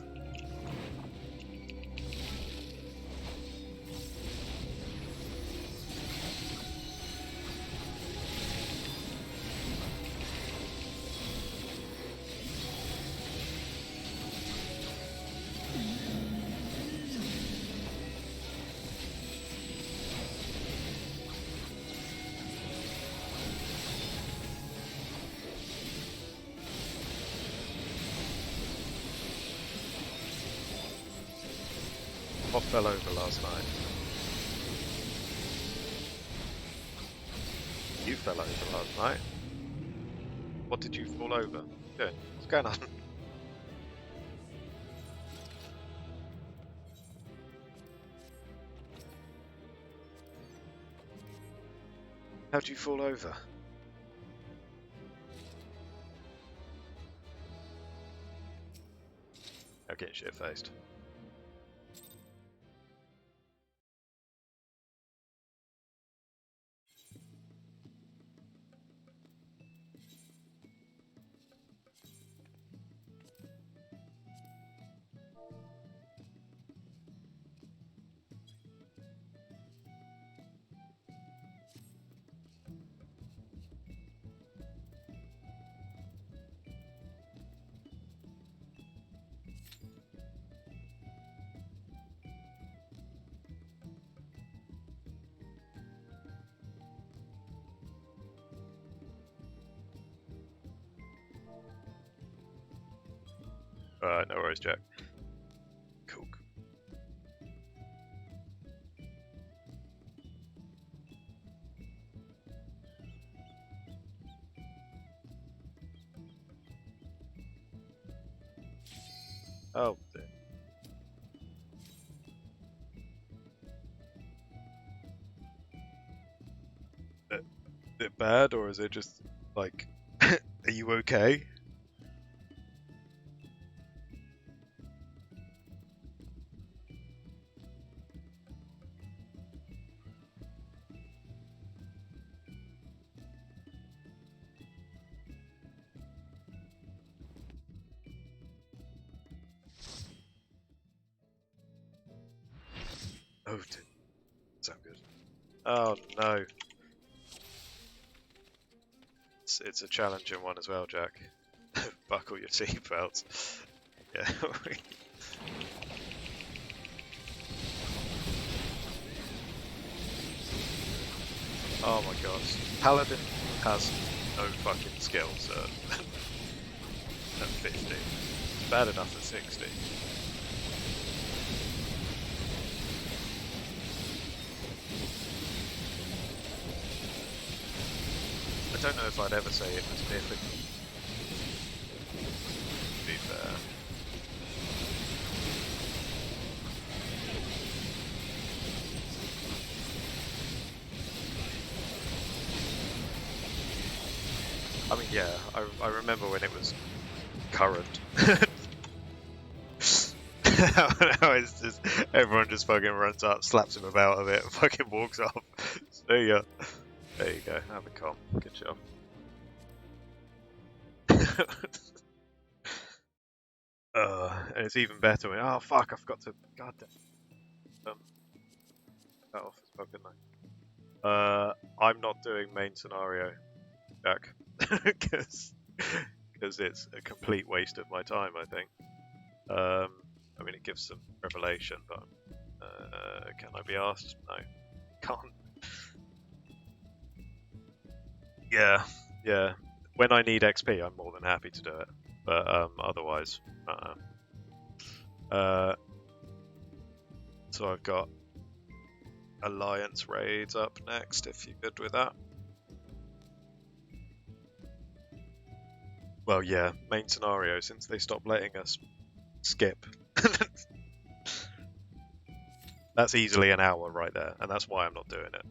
What fell over last night? You fell over last night. What did you fall over? Doing? What's going on? How'd you fall over? I'm getting shit faced. Alright, no worries, Jack. Cool. Oh, dear. Is it bad, or is it just like, are you okay? Oh no. It's a challenging one as well, Jack. Buckle your seatbelts. Yeah. Oh my gosh. Paladin has no fucking skills at 50. It's bad enough at 60. I don't know if I'd ever say it was difficult, to be fair. I mean, yeah, I remember when it was current. Now it's just everyone just fucking runs up, slaps him about a bit, and fucking walks off. So yeah, there you go. Have a calm. Good job. And it's even better when oh fuck, I forgot to goddamn that off as well, couldn't I? I'm not doing main scenario, Jack, because it's a complete waste of my time. I think. I mean, it gives some revelation, but can I be asked? No, can't. Yeah. When I need XP, I'm more than happy to do it. But otherwise, so I've got Alliance raids up next. If you're good with that. Well, yeah, main scenario since they stopped letting us skip. That's easily an hour right there, and that's why I'm not doing it.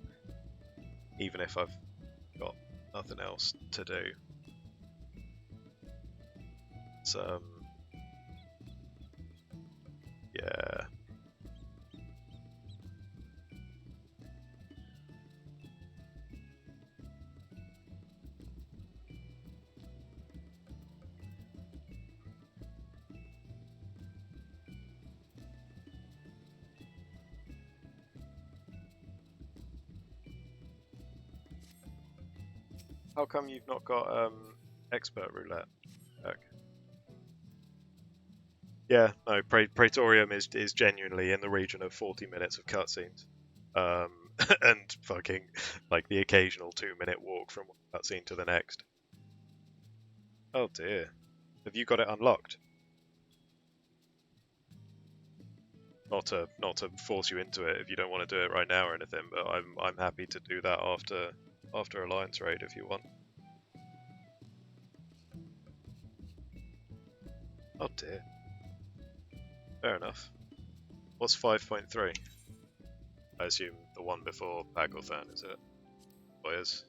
Even if I've got nothing else to do. So, yeah. How come you've not got expert roulette? Okay. Yeah, no. Praetorium is genuinely in the region of 40 minutes of cutscenes, and fucking like the occasional 2-minute walk from one cutscene to the next. Oh dear, have you got it unlocked? Not to force you into it if you don't want to do it right now or anything, but I'm happy to do that after Alliance raid if you want. Oh dear. Fair enough. What's 5.3? I assume the one before Pagelthan, is it? Boys.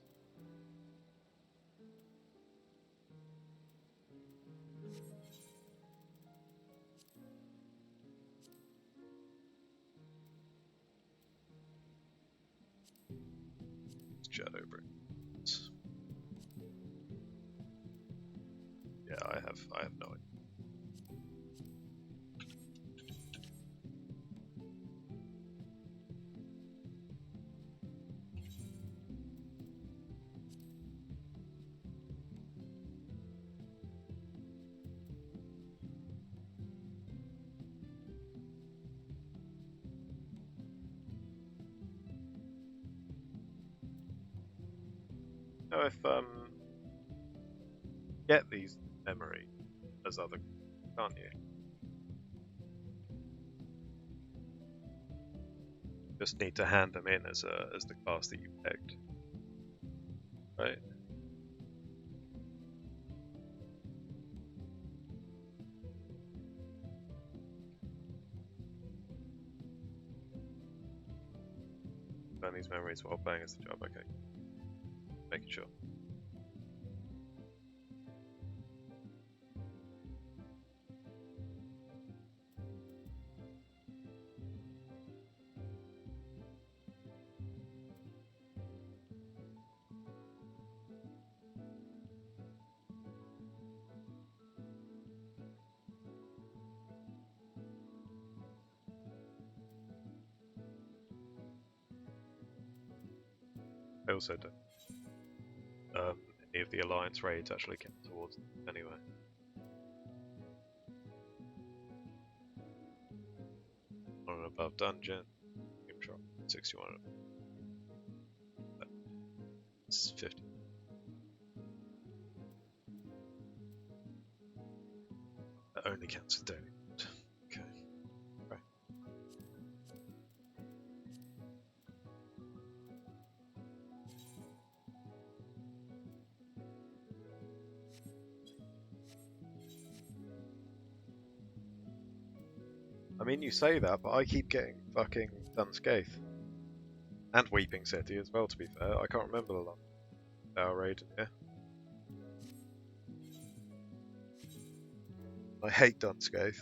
Shadowbring. Yeah, I have no idea. Know if get these memory as other, can't you? Just need to hand them in as the class that you picked, right? Learn these memories while playing as the job. Okay, making sure. I also don't any of the Alliance raids actually count towards them anyway. On and above dungeon, 61. It's 50. That only counts as daily. Okay. Right. I mean, you say that, but I keep getting fucking Unscathed. And Weeping City as well, to be fair. I can't remember the last hour raid, yeah. I hate Unscathed.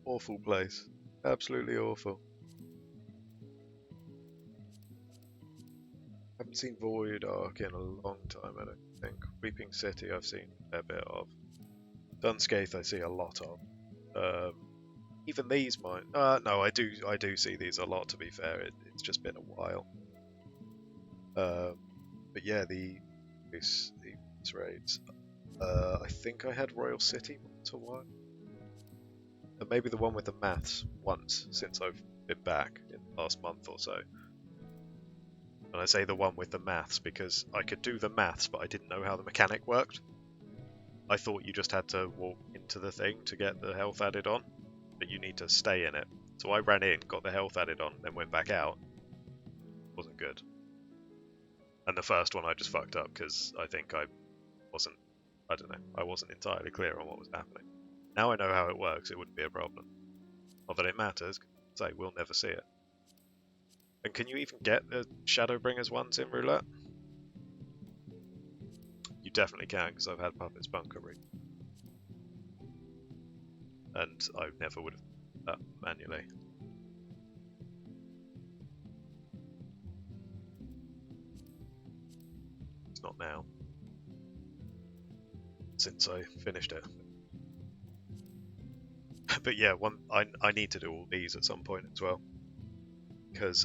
Awful place. Absolutely awful. Haven't seen Void Ark in a long time, I don't think. Weeping City I've seen a bit of. Unscathed I see a lot of. Even these might. No, I do see these a lot. To be fair, it's just been a while. But yeah, these raids. I think I had Royal City once a while. And maybe the one with the maths once since I've been back in the last month or so. And I say the one with the maths because I could do the maths, but I didn't know how the mechanic worked. I thought you just had to walk into the thing to get the health added on, but you need to stay in it. So I ran in, got the health added on, then went back out. Wasn't good. And the first one I just fucked up because I think I wasn't entirely clear on what was happening. Now I know how it works, it wouldn't be a problem. Not that it matters, say we'll never see it. And can you even get the Shadowbringers ones in Roulette? You definitely can, because I've had Puppet's Bunker read. And I never would have done that manually. It's not now. Since I finished it. But yeah, I need to do all these at some point as well. Because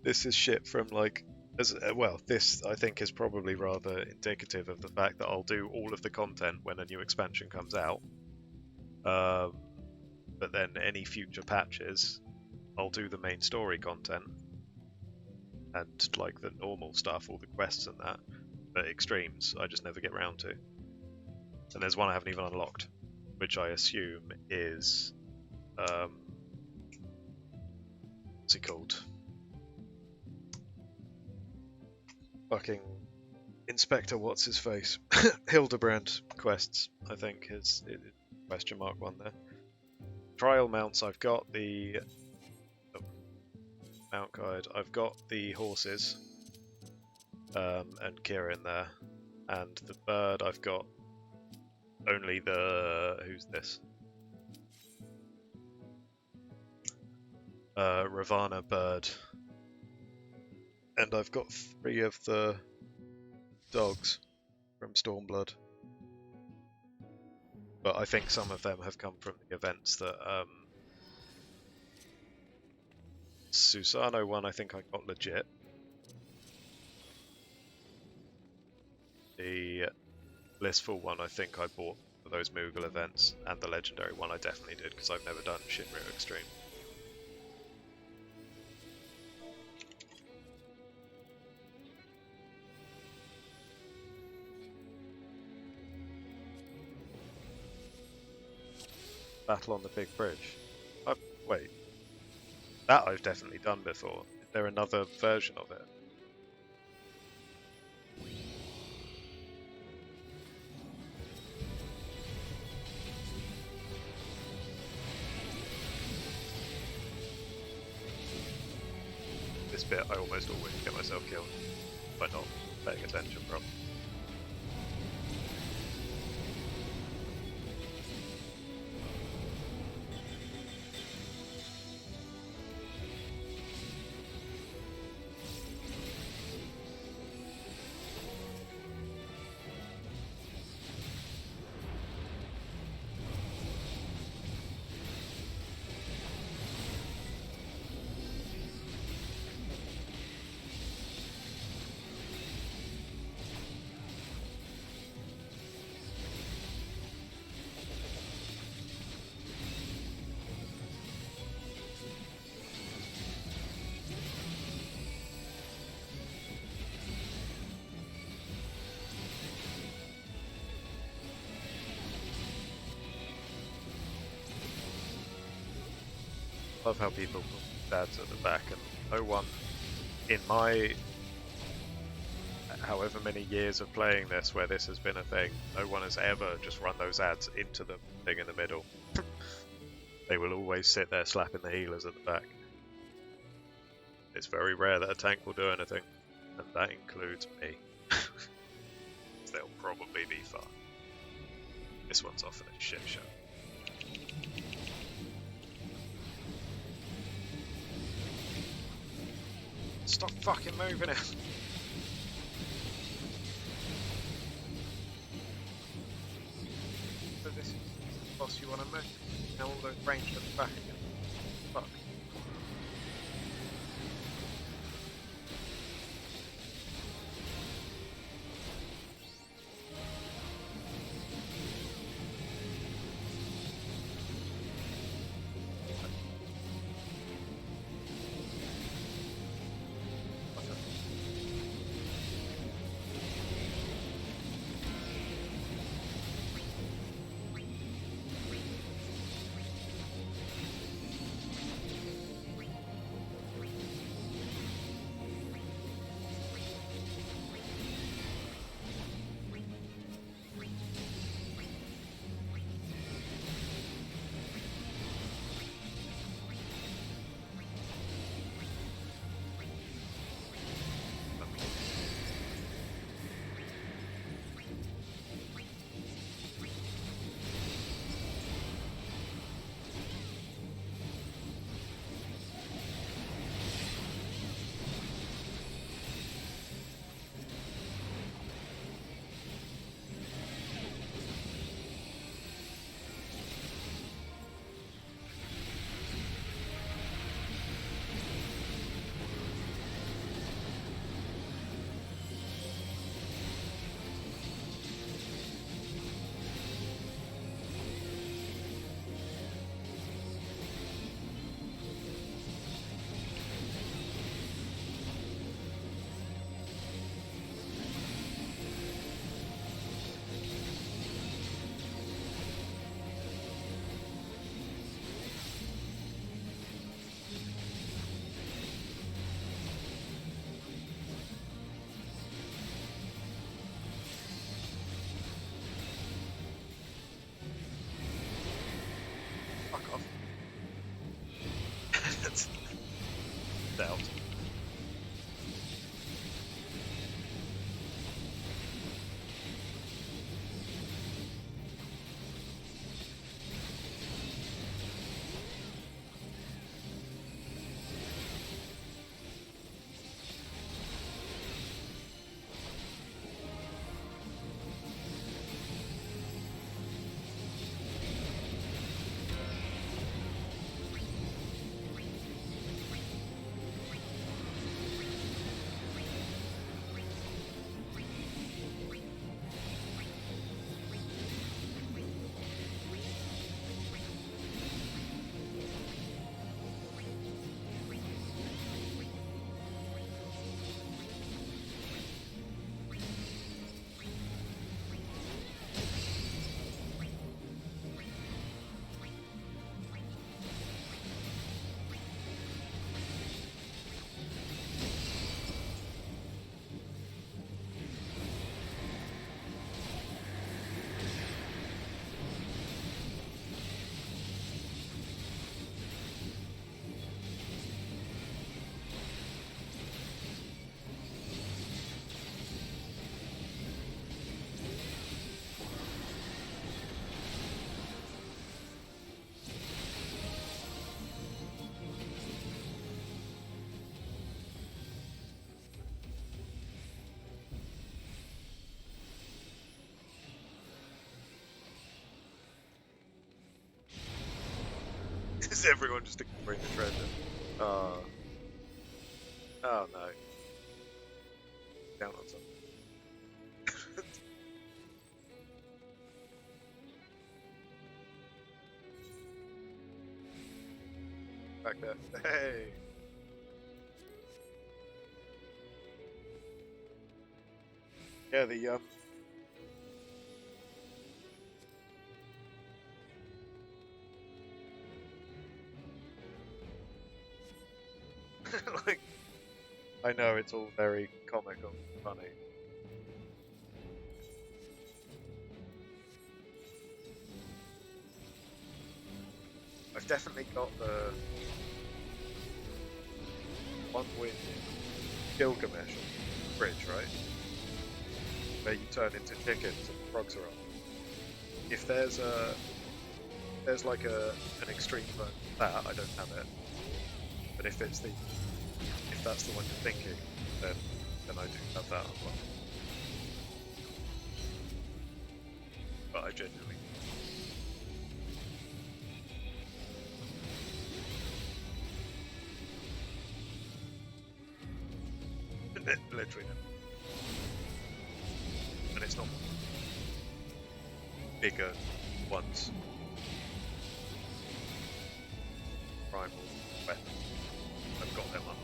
this is shit from like this I think is probably rather indicative of the fact that I'll do all of the content when a new expansion comes out, but then any future patches I'll do the main story content and like the normal stuff, all the quests and that, but extremes I just never get round to. And there's one I haven't even unlocked, which I assume is what's it called? Fucking Inspector what's his face? Hildebrand quests, I think is question mark one there. Trial mounts, I've got the mount guide, I've got the horses and Kira in there, and the bird I've got only the who's this? Ravana bird. And I've got 3 of the dogs from Stormblood. But I think some of them have come from the events that Susano one I think I got legit. The Blissful one I think I bought for those Moogle events, and the Legendary one I definitely did because I've never done Shinryu Extreme. Battle on the Big Bridge. Wait. That I've definitely done before. Is there another version of it? This bit I almost always get myself killed by not paying attention properly. Love how people put dads at the back, and no one in my however many years of playing this where this has been a thing, no one has ever just run those ads into the thing in the middle. They will always sit there slapping the healers at the back. It's very rare that a tank will do anything, and that includes me. They'll probably be fine. This one's off in a shit show. Stop fucking moving it! So this is the boss you want to move. Now all those ranged at the back again. Fuck. Fuck off. That's doubt. Is everyone just ignoring the treasure? Oh. Oh no. Down on something. Back there. Hey! Yeah, the Like, I know it's all very comical and funny. I've definitely got the one with Gilgamesh bridge, right? Where you turn into chickens and frogs are on. If there's like an extreme version of that, I don't have it. But if that's the one you're thinking, then I do have that unlocked. But I genuinely literally no. And it's not bigger ones. Primal weapons. I've got them unlocked.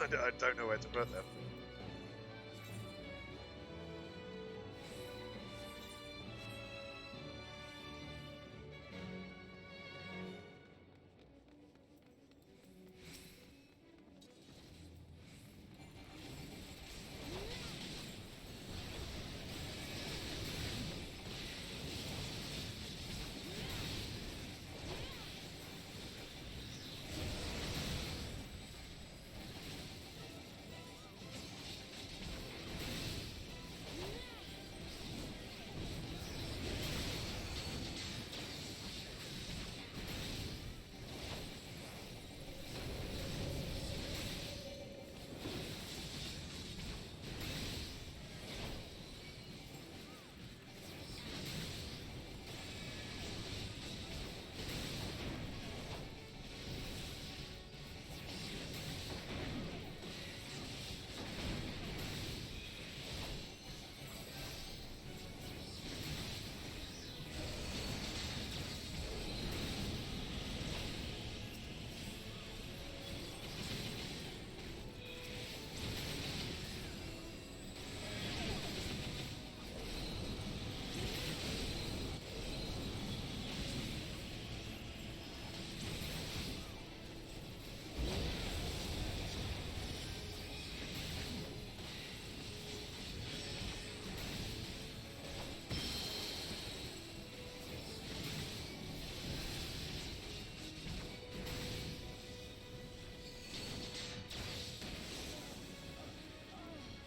I don't know where to put them.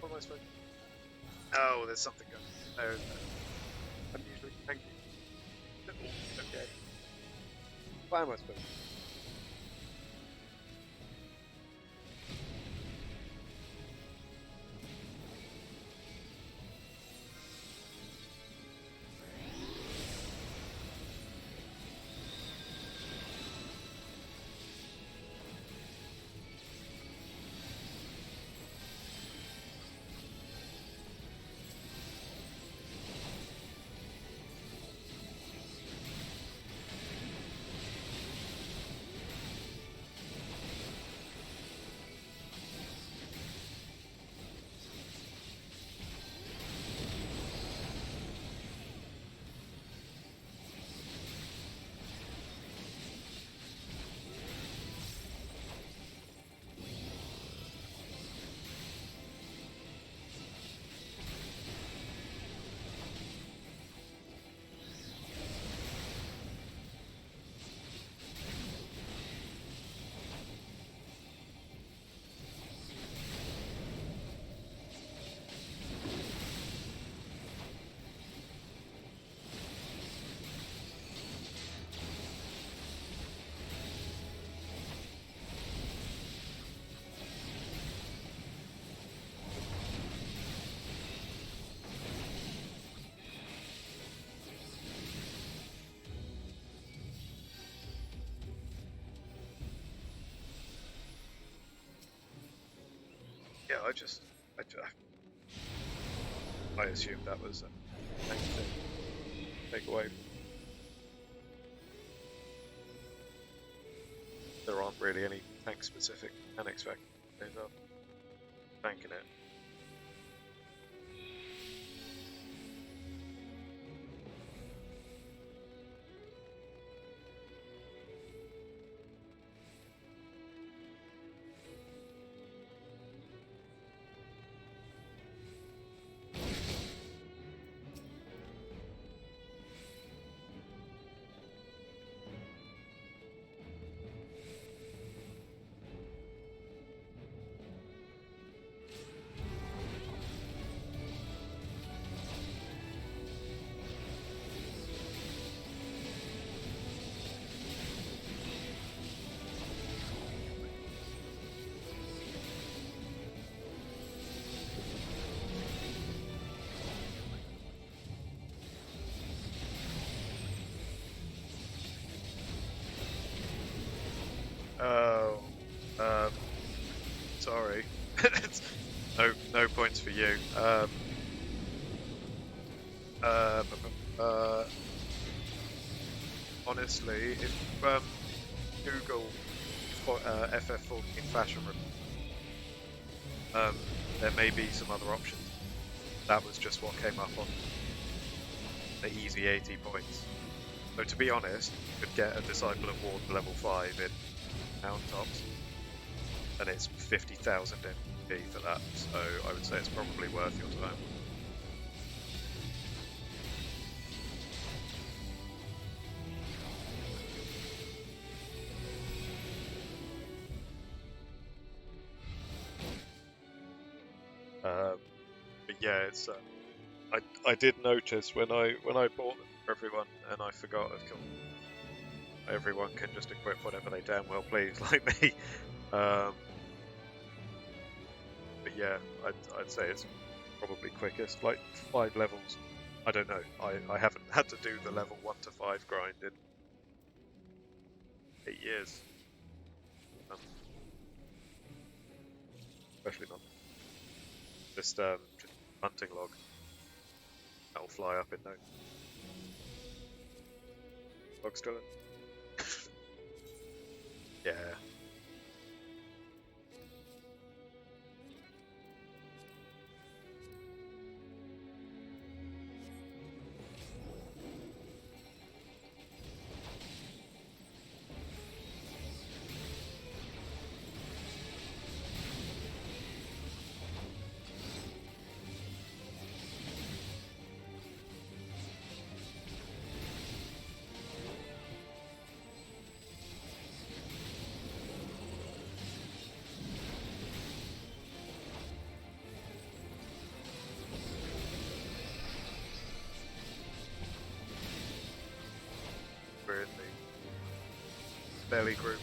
What am I supposed to... Oh, there's something going on there, isn't there? I'm usually thank you. Okay. Why am I supposed to? Yeah, I assumed that was a tank thing. Take away. There aren't really any tank specific mechanics back in tanking it. Oh, sorry. No points for you. Uh, Honestly, if Google FF14 fashion, there may be some other options. That was just what came up on the easy 80 points. So to be honest, you could get a Disciple of Ward level 5 in Mountaintops, and it's 50,000 MP for that, so I would say it's probably worth your time. But yeah, it's I did notice when I bought them for everyone, and I forgot, of course, everyone can just equip whatever they damn well please, like me. But yeah, I'd say it's probably quickest, like 5 levels. I don't know. I haven't had to do the level 1 to 5 grind in 8 years. Especially not just hunting log. That'll fly up in no. Log still in? Yeah. We're in the belly group.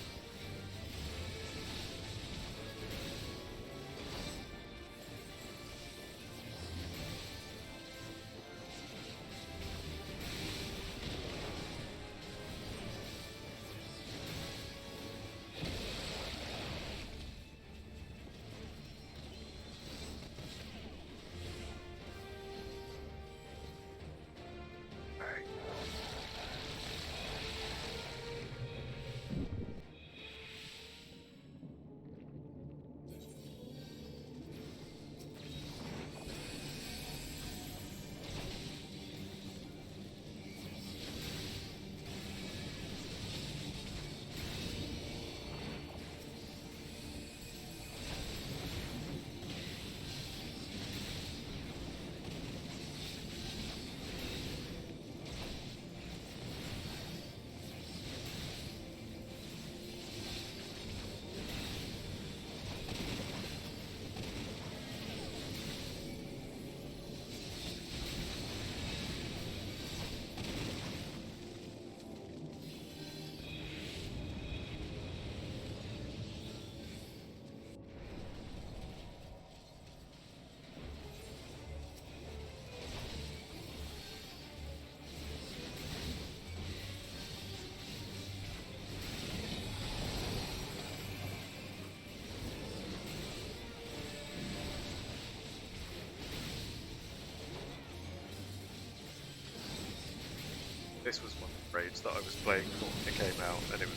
this was one of the raids that I was playing before it came out, and it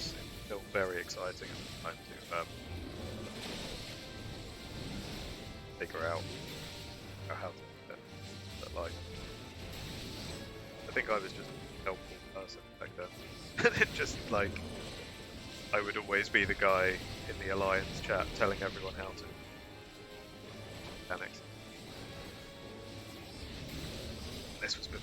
felt very exciting at the time to figure out how to do it. But like, I think I was just a helpful person back then. And it just like, I would always be the guy in the Alliance chat telling everyone how to mechanics. This was good.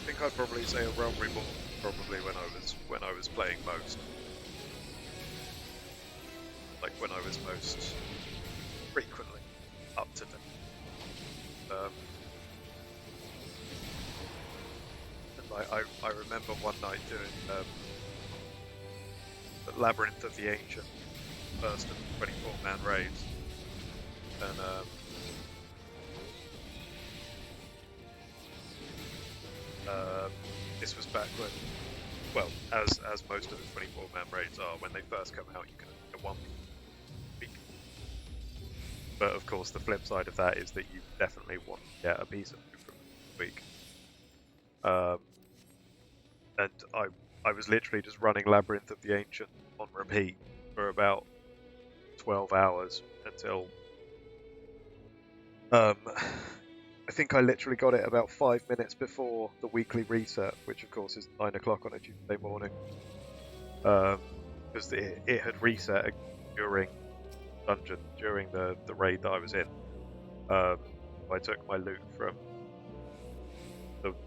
I think I'd probably say a Realm Reborn, probably when I was playing most. Like when I was most frequently up to date. And I remember one night doing the Labyrinth of the Ancient, first of 24-man raids, and this was back when, well, as most of the 24-man raids are, when they first come out, you can get one week. But of course, the flip side of that is that you definitely want to get a piece of food from the week. And I was literally just running Labyrinth of the Ancient on repeat for about 12 hours until I think I literally got it about 5 minutes before the weekly reset, which of course is 9 o'clock on a Tuesday morning. Because it had reset during dungeon, during the raid that I was in. I took my loot from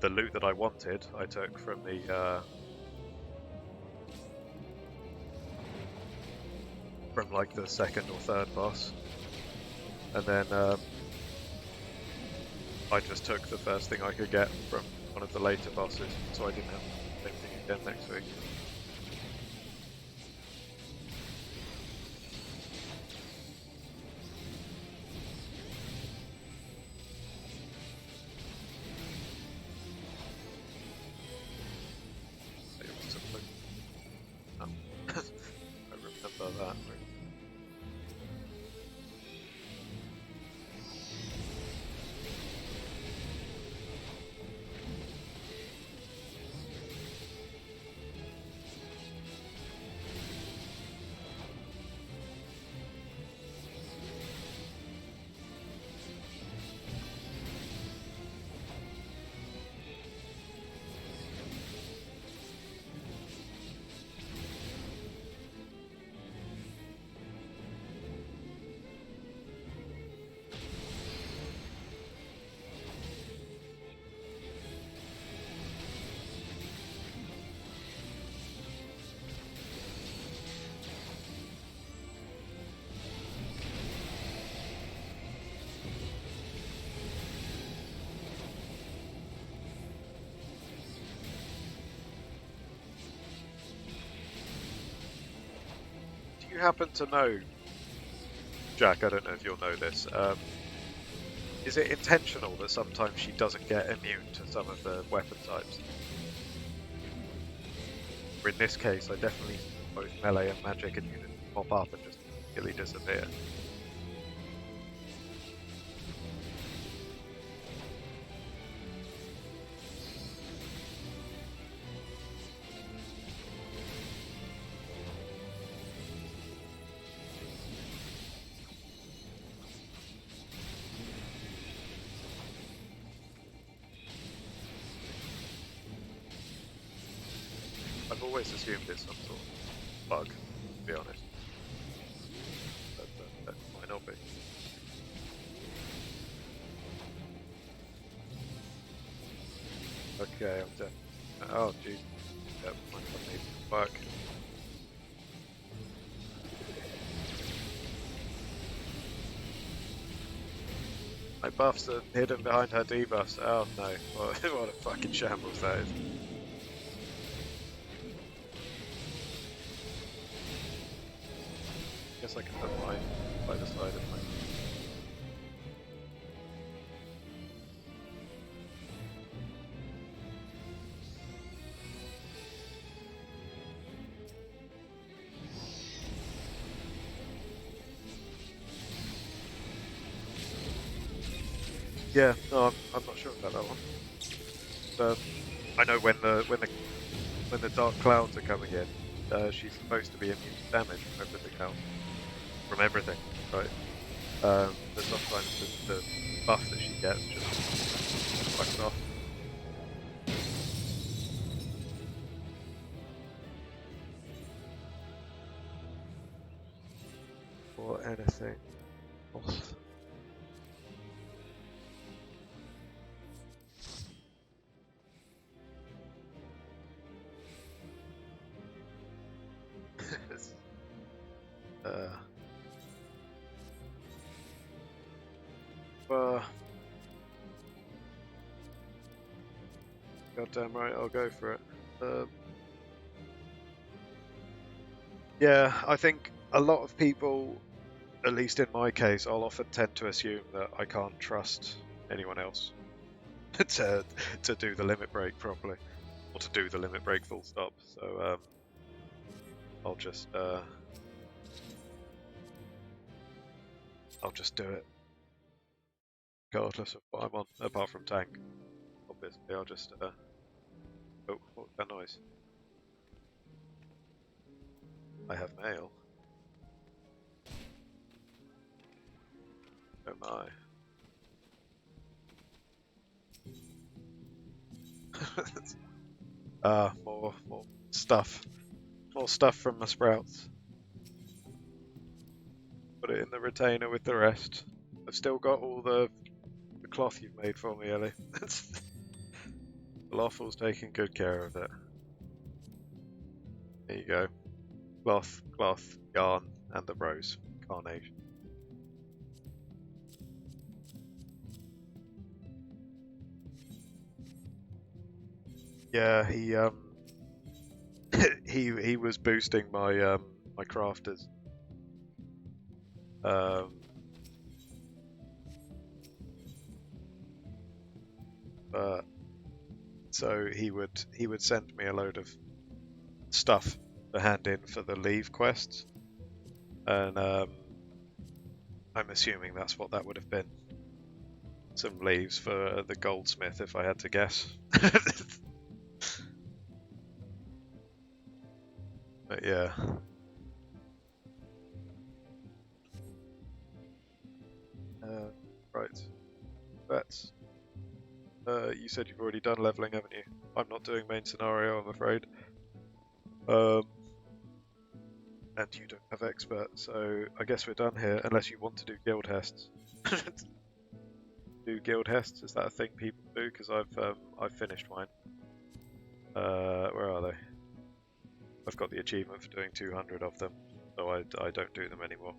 the loot that I wanted. I took from the from like the second or third boss, and then I just took the first thing I could get from one of the later bosses, so I didn't have the same thing again next week. I remember that. Do you happen to know, Jack, I don't know if you'll know this, is it intentional that sometimes she doesn't get immune to some of the weapon types? Or in this case, I definitely see both melee and magic immunity pop up and just immediately disappear. I've always assumed it's some sort of bug, to be honest. But that might not be. Okay, I'm dead. Oh, jeez. Yep, I need to come back. My buffs are hidden behind her debuffs. Oh no, what a fucking shambles that is. Guess I can put mine by the side of mine. Yeah, no, I'm not sure about that one. I know when the dark clouds are coming in, she's supposed to be immune to damage from everything else, from everything, right? But sometimes the buff that she gets just fucks off. Or anything else. uh, well, goddamn right, I'll go for it. Yeah, I think a lot of people, at least in my case, I'll often tend to assume that I can't trust anyone else to do the limit break properly, or to do the limit break full stop. So I'll just do it, regardless of what I'm on, apart from tank. Obviously, I'll just oh, what was that noise? I have mail. Oh my. More stuff. More stuff from the sprouts. Put it in the retainer with the rest. I've still got all the cloth you've made for me, Ellie. Lawful's taking good care of it. There you go. Cloth, yarn, and the rose. Carnation. Yeah, he he was boosting my my crafters. But so he would send me a load of stuff to hand in for the leave quests, and I'm assuming that's what that would have been. Some leaves for the goldsmith, if I had to guess. But yeah. Right. That's. You said you've already done leveling, haven't you? I'm not doing main scenario, I'm afraid. And you don't have expert, so I guess we're done here, unless you want to do guild hests. Do guild hests? Is that a thing people do? Because I've finished mine. Where are they? I've got the achievement for doing 200 of them, so I don't do them anymore.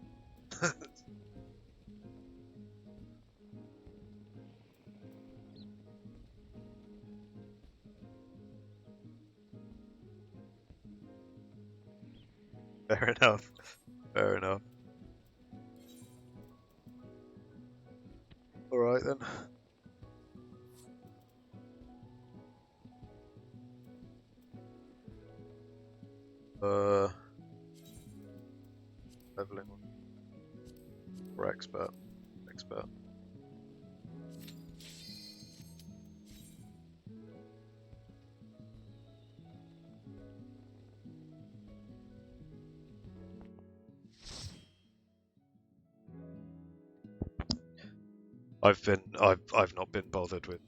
Fair enough. Fair enough. Alright then. Leveling or expert. Expert. I've not been bothered with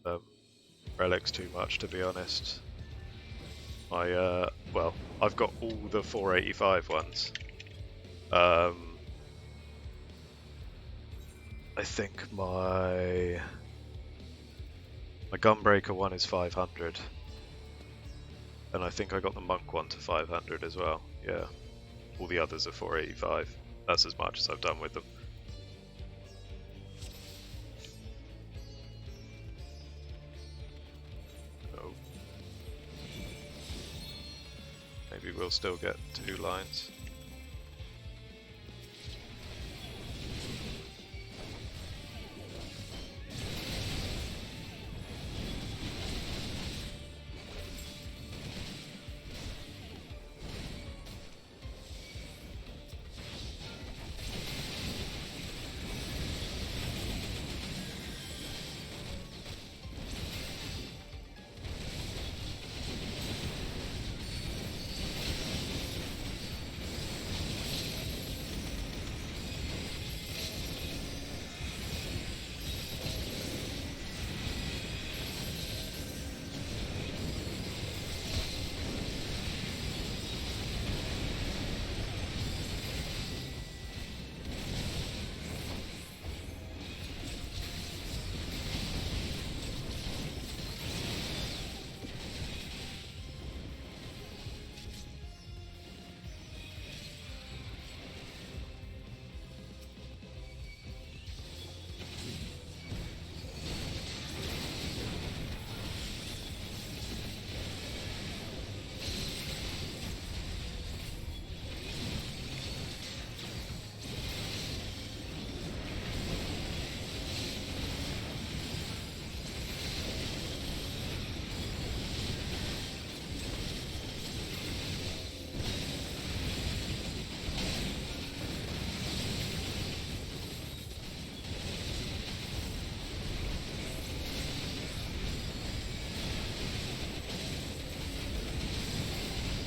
relics too much, to be honest. Well, I've got all the 485 ones. I think my Gunbreaker one is 500, and I think I got the Monk one to 500 as well. Yeah, all the others are 485. That's as much as I've done with them. Oh. Maybe we'll still get 2 lines.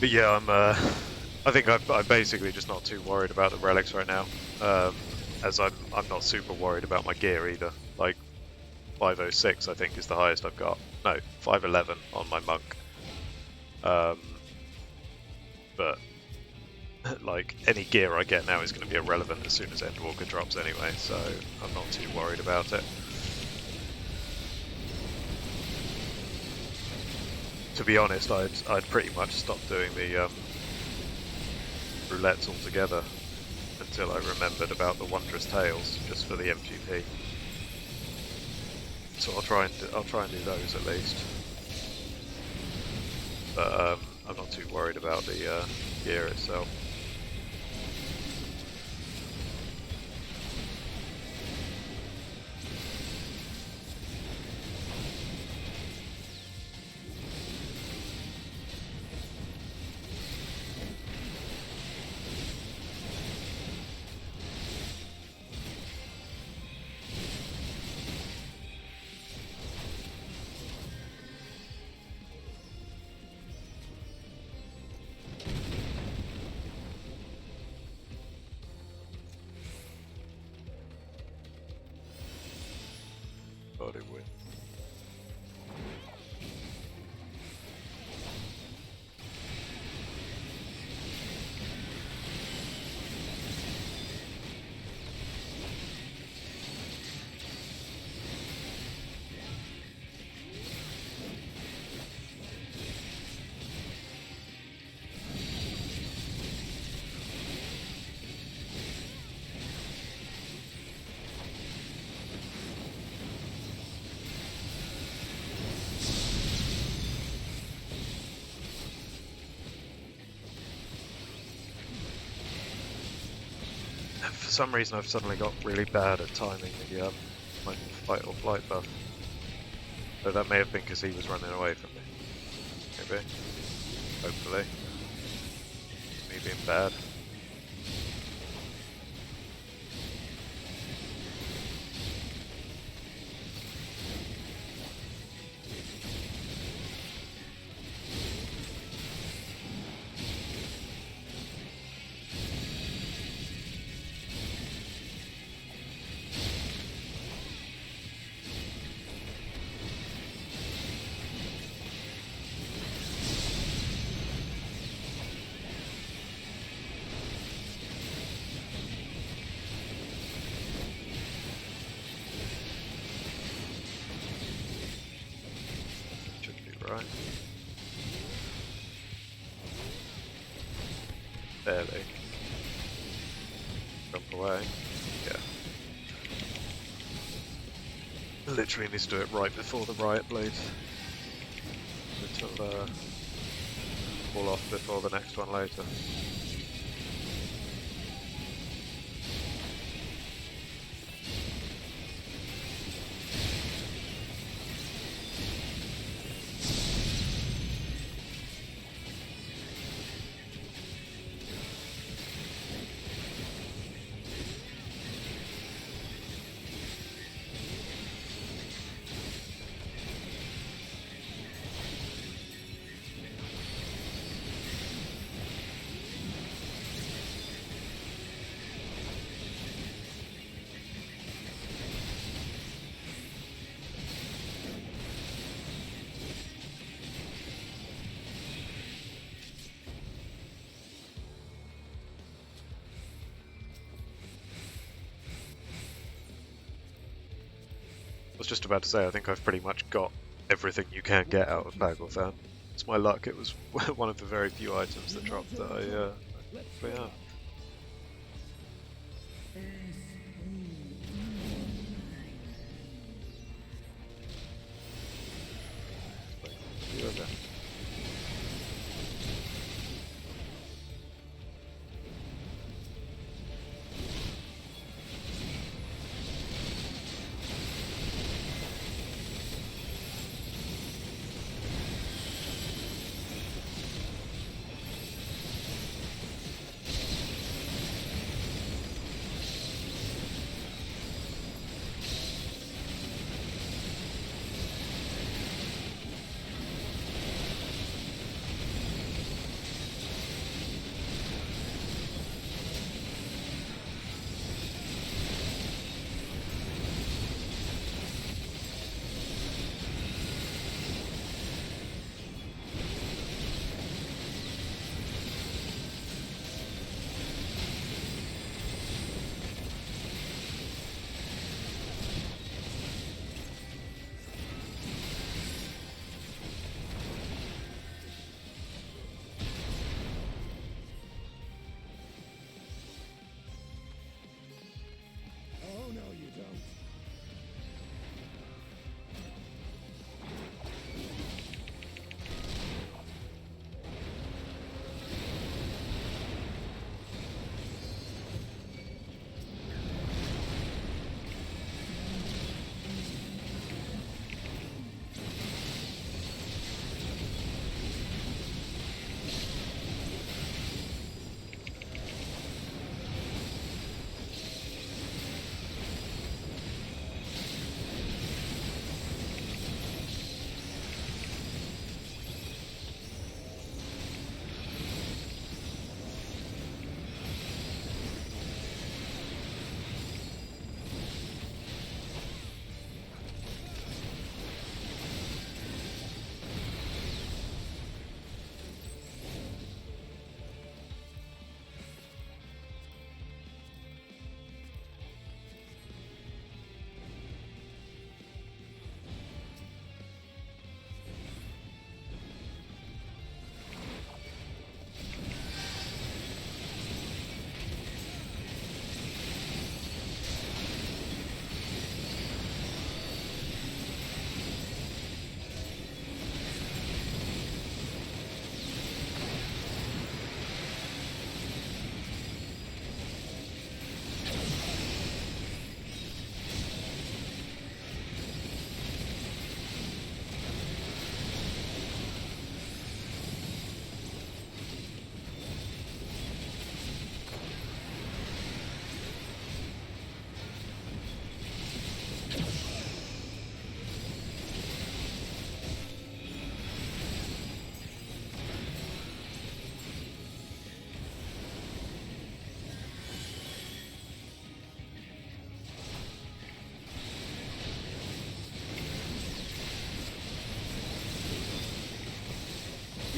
But yeah, I think I'm basically just not too worried about the relics right now, as I'm not super worried about my gear either. Like 506, I think, is the highest I've got. No, 511 on my monk. But like any gear I get now is going to be irrelevant as soon as Endwalker drops anyway, so I'm not too worried about it. To be honest, I'd pretty much stopped doing the roulettes altogether until I remembered about the wondrous tales, just for the MGP. So I'll try and do those at least. But I'm not too worried about the gear itself. But it would. For some reason, I've suddenly got really bad at timing the my fight or flight buff. So that may have been because he was running away from me. Maybe. Hopefully. It's me being bad. Right. Barely. Jump away. Yeah. Literally needs to do it right before the riot blades. It'll fall off before the next one later. I was just about to say, I think I've pretty much got everything you can get out of Bagelfan. It's my luck, it was one of the very few items that dropped that I actually have. Okay.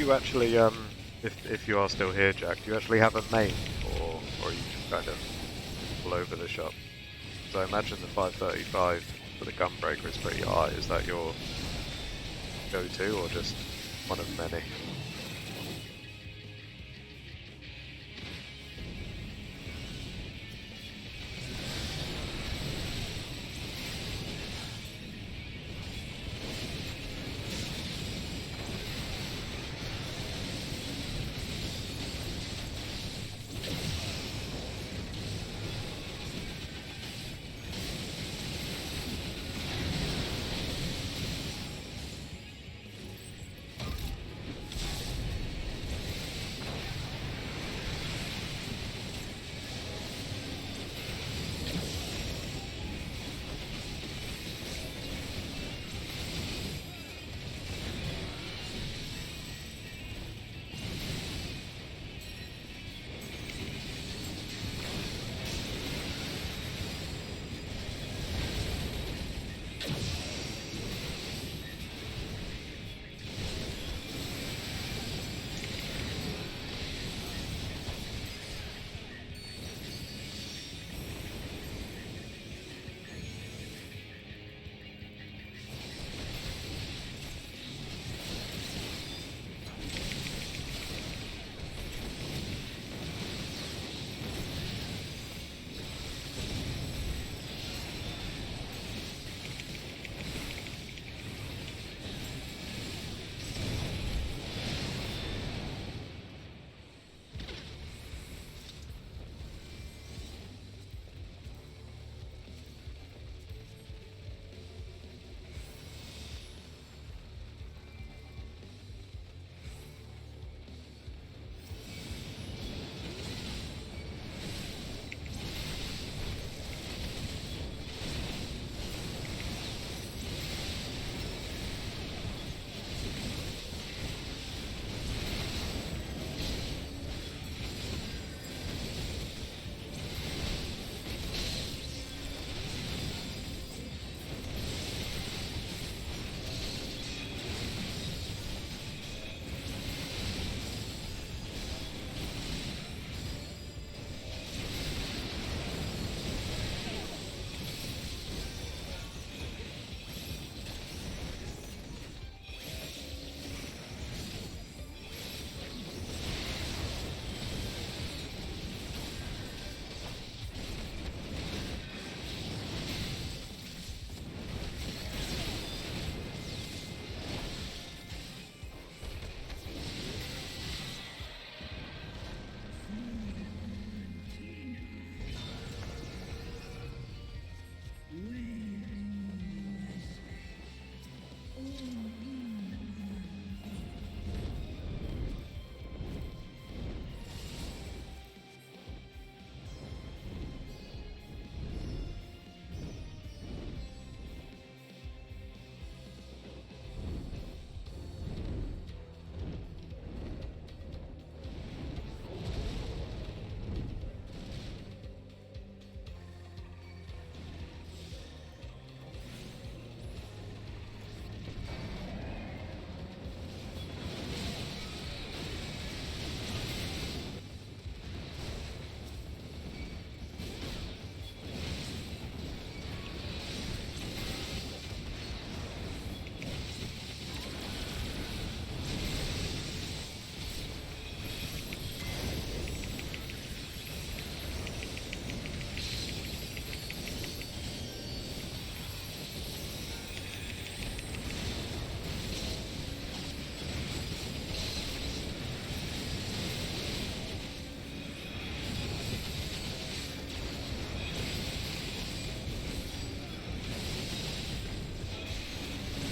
you actually if you are still here, Jack, do you actually have a main, or are you just kind of all over the shop? Because I imagine the 535 for the gunbreaker is pretty high. Is that your go-to, or just one of many?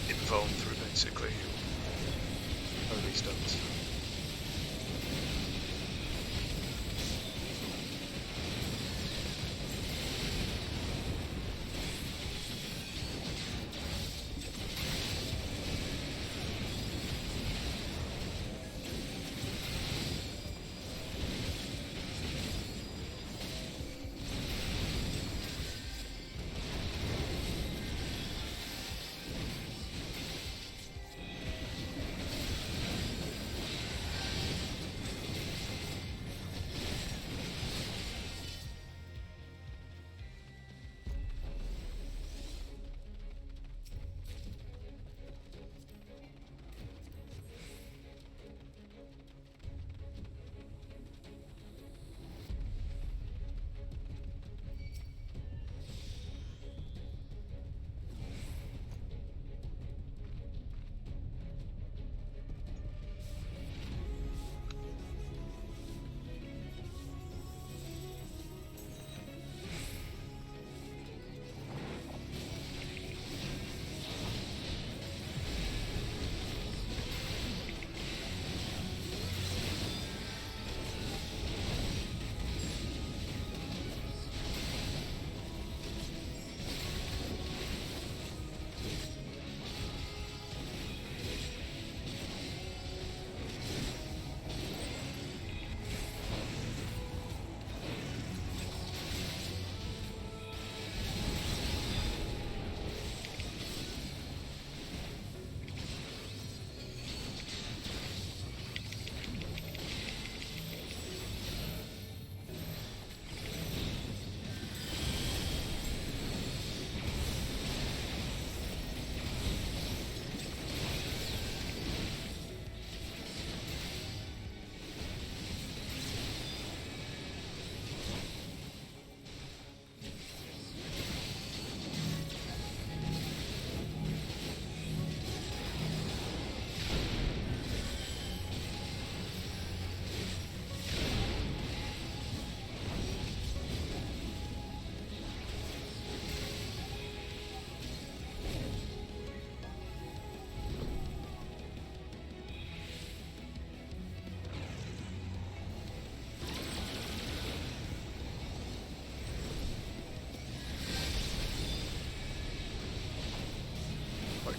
Invuln through, basically. Holy stones.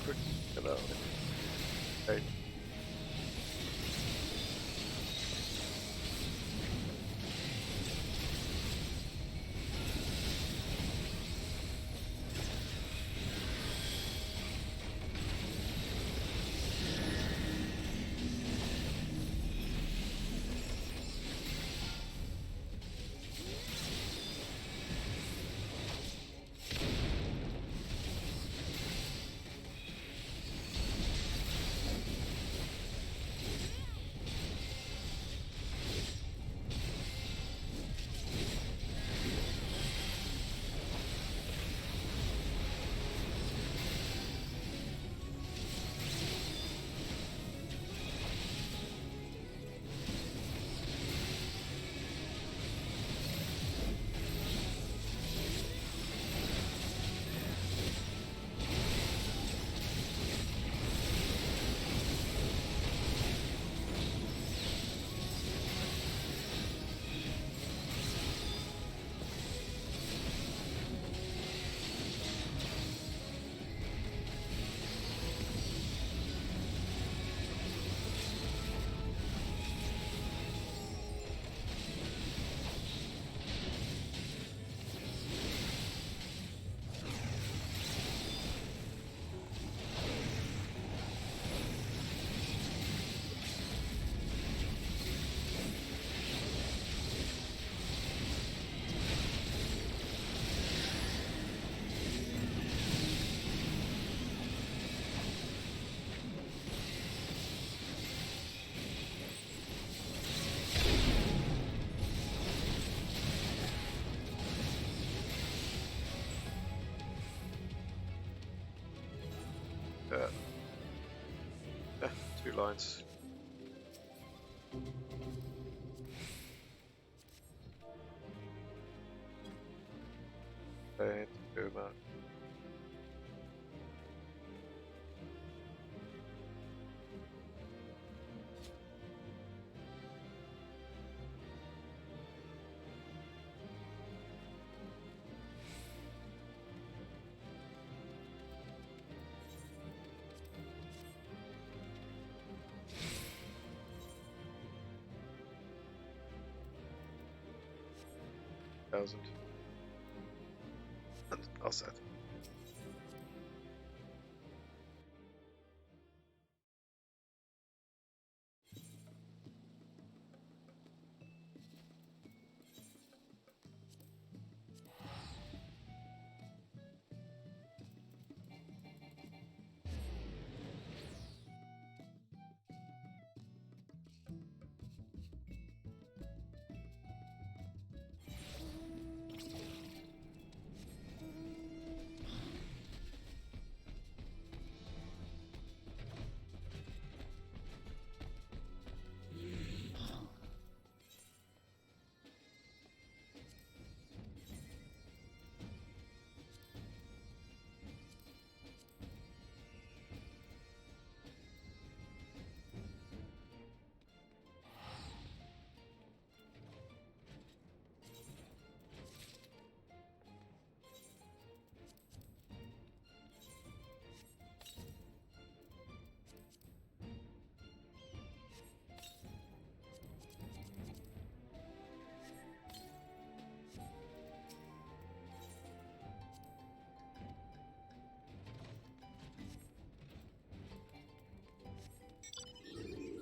Get out. Okay. Yeah, 2 lines. And go back. Thousand. And I'll set.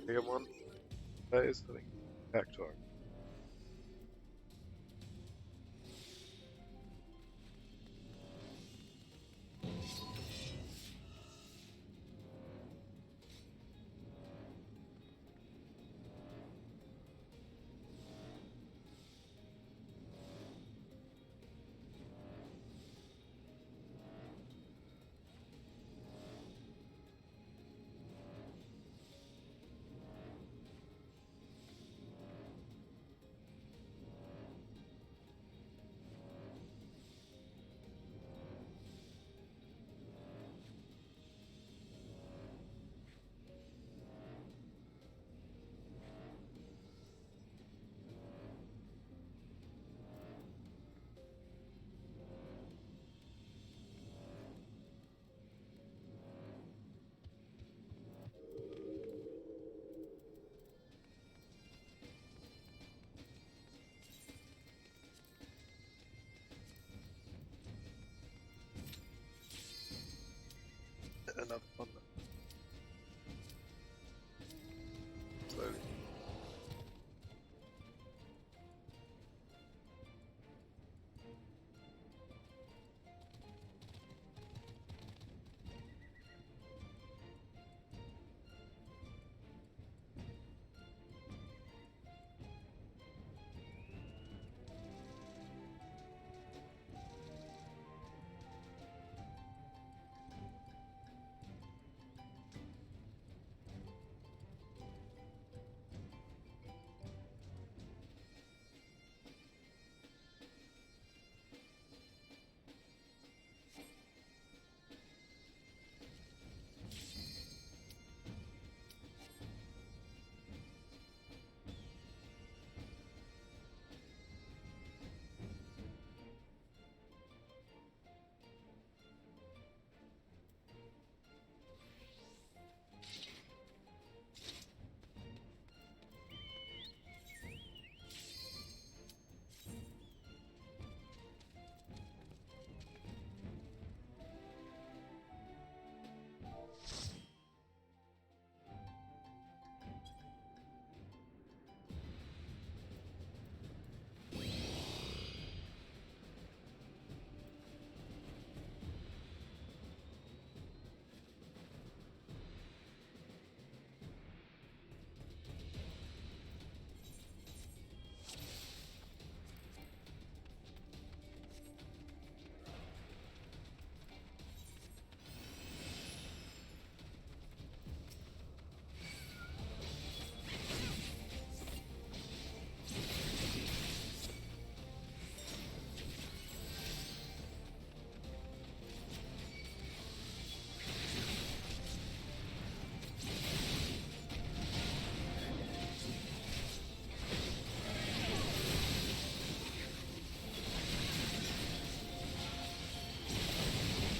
Bigger one. That is the thing. Cactuar. another one. Slowly.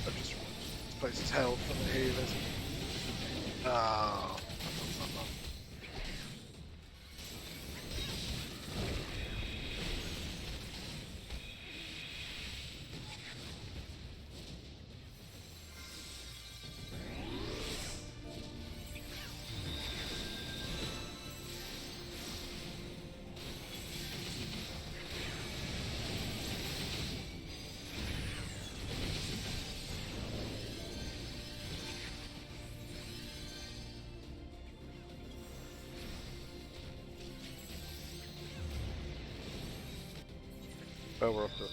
I've just this place is hell for the healers. Ah. Well, we're off to right.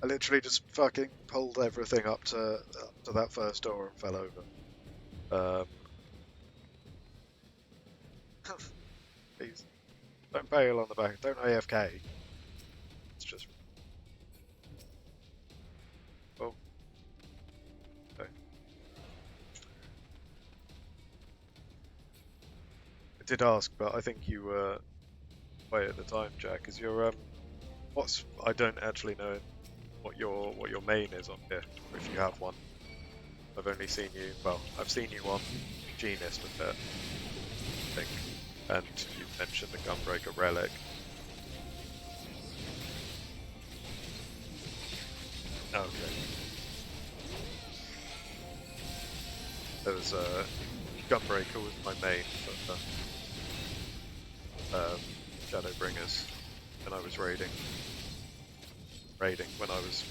I literally just fucking pulled everything up to that first door and fell over. Please don't bail on the back. Don't AFK. It's just. Oh. Okay. I did ask, but I think you were away at the time, Jack. Is your what's? I don't actually know what your main is on here, or if you have one. I've only seen you. Well, I've seen you on Genist a bit, I think, and you mentioned the Gunbreaker relic. Okay. There was Gunbreaker was my main for Shadowbringers when I was raiding when I was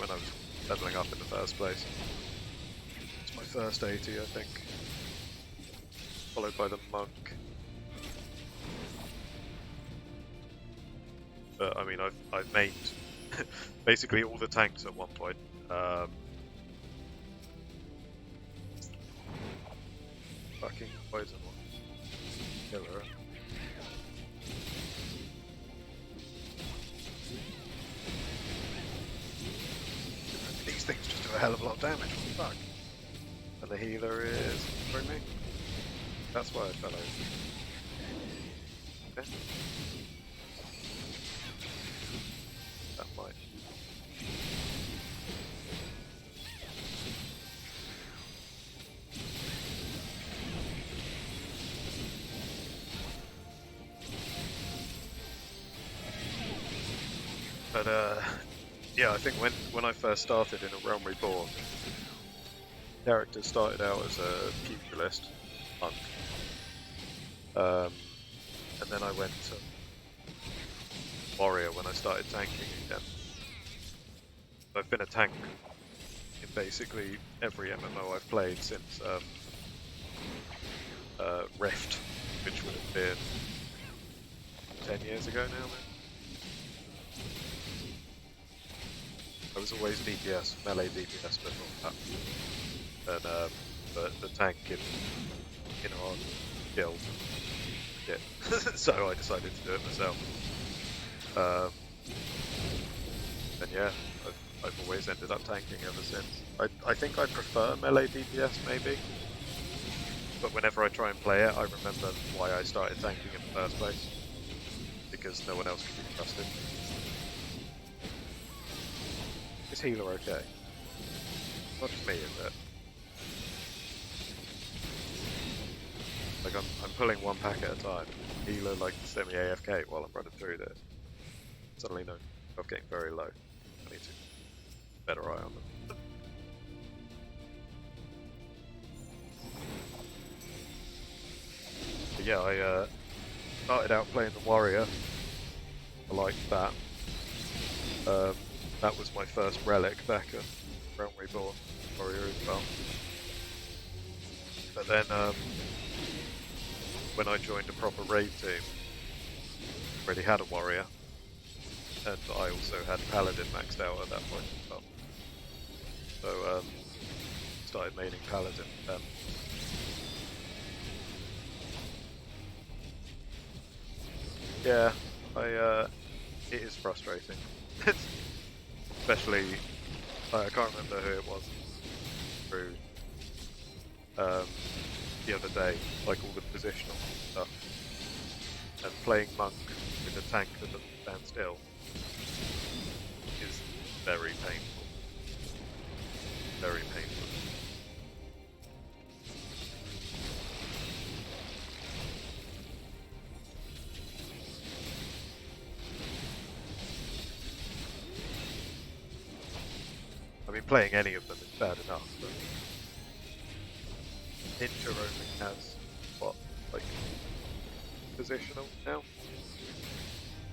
leveling up in the first place. It's my first 80, I think, followed by the monk. But I mean, I've mained basically all the tanks at one point. Fucking poison one. Killer. a hell of a lot of damage. What the fuck? And the healer is throwing me. That's why I fell over. Okay. That might. But yeah, I think when I first started in A Realm Reborn, character started out as a pugilist monk, and then I went to warrior when I started tanking again. I've been a tank in basically every MMO I've played since Rift, which would have been 10 years ago now. I was always DPS, melee DPS before that. And the tank in our guild did. So I decided to do it myself. And yeah, I've always ended up tanking ever since. I think I prefer melee DPS maybe, but whenever I try and play it, I remember why I started tanking in the first place, because no one else could be trusted. Is healer okay? Not just me, is it? Like I'm pulling one pack at a time. Healer like semi AFK while I'm running through this. Suddenly no, I'm getting very low. I need to better eye on them. But yeah, I started out playing the warrior. I liked that. That was my first relic back at Realm Reborn warrior as well. But then when I joined a proper raid team, I already had a warrior, and I also had paladin maxed out at that point as well. So started maining paladin then. Yeah, it is frustrating. Especially, I can't remember who it was through the other day, like all the positional stuff, and playing monk with a tank that doesn't stand still is very painful. Very painful. I mean, playing any of them is bad enough, but Ninja only has, what, like, positional now?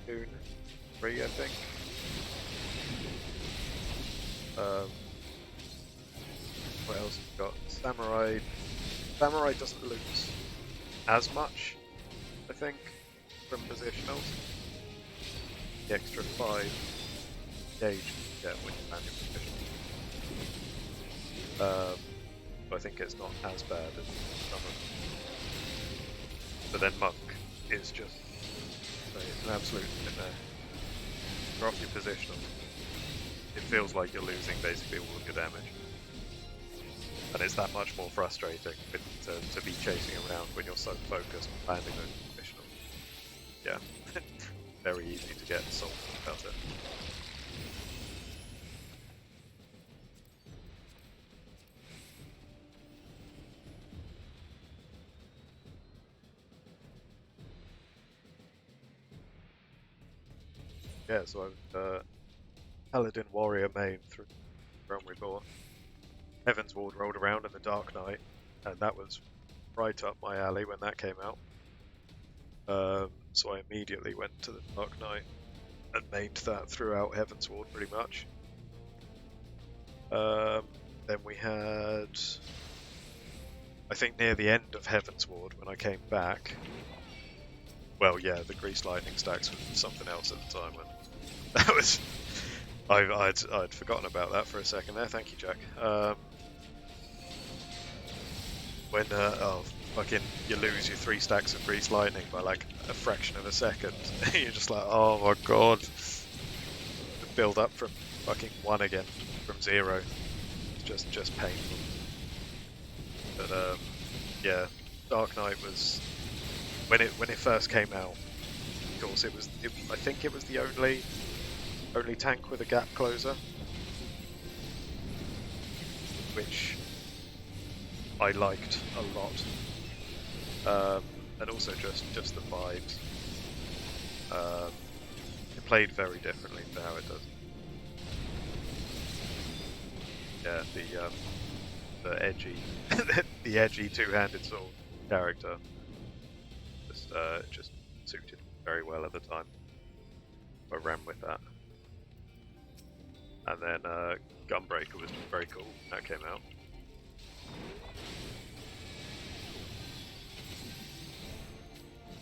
2, 3, I think. What else have we got? Samurai. Samurai doesn't lose as much, I think, from positionals. The extra 5 gauge you get when you land your positional. I think it's not as bad as some of them. But then Monk is just it's an absolute nightmare. You're off your positional. It feels like you're losing basically all of your damage. And it's that much more frustrating to be chasing around when you're so focused on landing those positional. Yeah. Very easy to get salty about it. Yeah, so I've Paladin Warrior main through Realm Reborn. Heaven's Ward rolled around in the Dark Knight, and that was right up my alley when that came out. So I immediately went to the Dark Knight and mained that throughout Heaven's Ward pretty much. Then we had, I think near the end of Heaven's Ward when I came back, well, yeah, the Grease Lightning stacks was something else at the time. When that was, I'd forgotten about that for a second there. Thank you, Jack. When fucking you lose your 3 stacks of Grease Lightning by like a fraction of a second, you're just like, oh my god, build up from fucking 1 again, from 0. It's just painful. But yeah, Dark Knight was when it first came out. Of course, I think it was the only tank with a gap closer, which I liked a lot, and also just the vibes. It played very differently to how it does. Yeah, the edgy, the edgy two-handed sword character just suited very well at the time. I ran with that, and then Gunbreaker was very cool. That came out.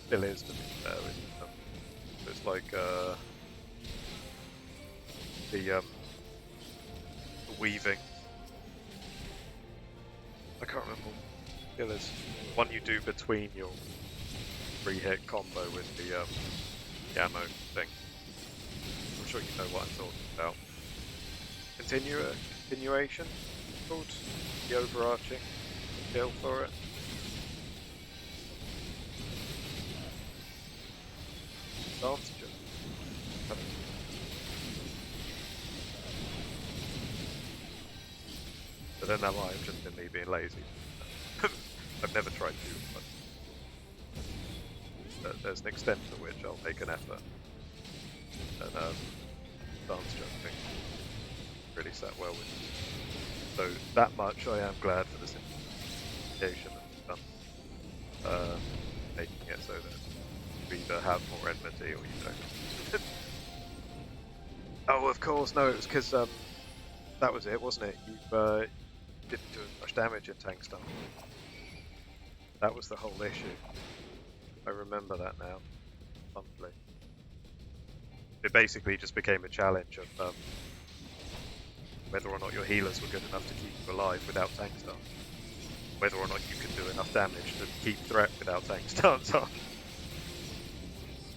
Still is, to be fair. It's like the weaving. I can't remember what skill is. One you do between your 3-hit combo with the ammo thing. I'm sure you know what I'm talking about. Continuation called the overarching skill for it. But then that might have just been me being lazy. I've never tried to, but there's an extent to which I'll make an effort. And dance jumping really sat well with me. So that much I am glad for the simplification that we've done, making it so that you either have more enmity or you don't. Oh, of course, no, it was because that was it, wasn't it? You didn't do as much damage in tank stuff. That was the whole issue. I remember that now, fondly. It basically just became a challenge of whether or not your healers were good enough to keep you alive without tank stance. Whether or not you could do enough damage to keep threat without tank stance on.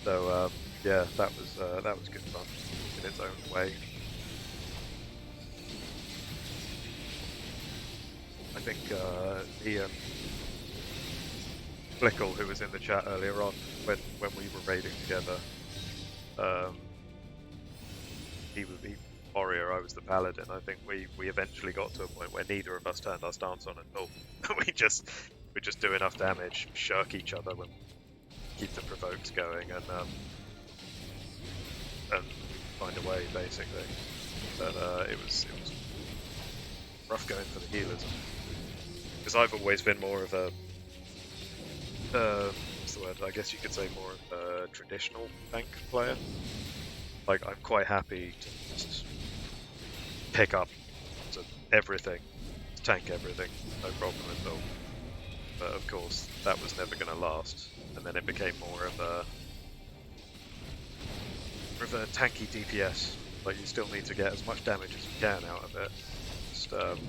So yeah, that was good fun in its own way. I think Ian Flickle, who was in the chat earlier on when we were raiding together, he was the warrior, I was the paladin. I think we eventually got to a point where neither of us turned our stance on at all. we just do enough damage, shirk each other, when keep the provokes going, and find a way basically. But it was rough going for the healers, because I've always been more of a what's the word? I guess you could say more of a traditional tank player. Like, I'm quite happy to just pick up everything, tank everything, no problem at all. But of course, that was never going to last, and then it became more of a tanky DPS. Like, you still need to get as much damage as you can out of it. Just don't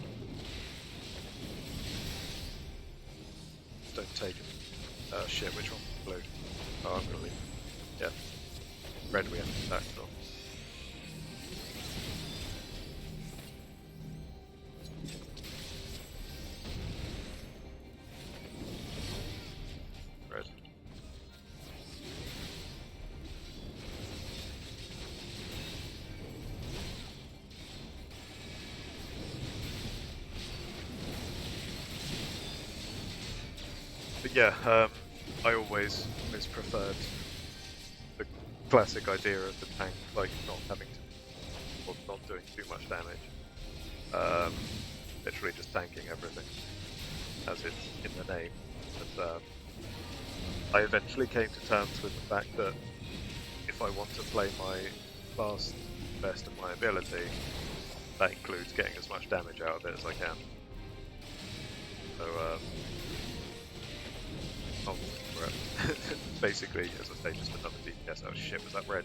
take it. Shit, which one? Blue. Oh, I'm gonna leave. Yeah. Red we have to attack from. Red. But yeah, I always preferred the classic idea of the tank, like not having to, or not doing too much damage. Literally just tanking everything, as it's in the name. But I eventually came to terms with the fact that if I want to play my class best of my ability, that includes getting as much damage out of it as I can. So basically, as I say, just another DPS. Oh shit, was that red?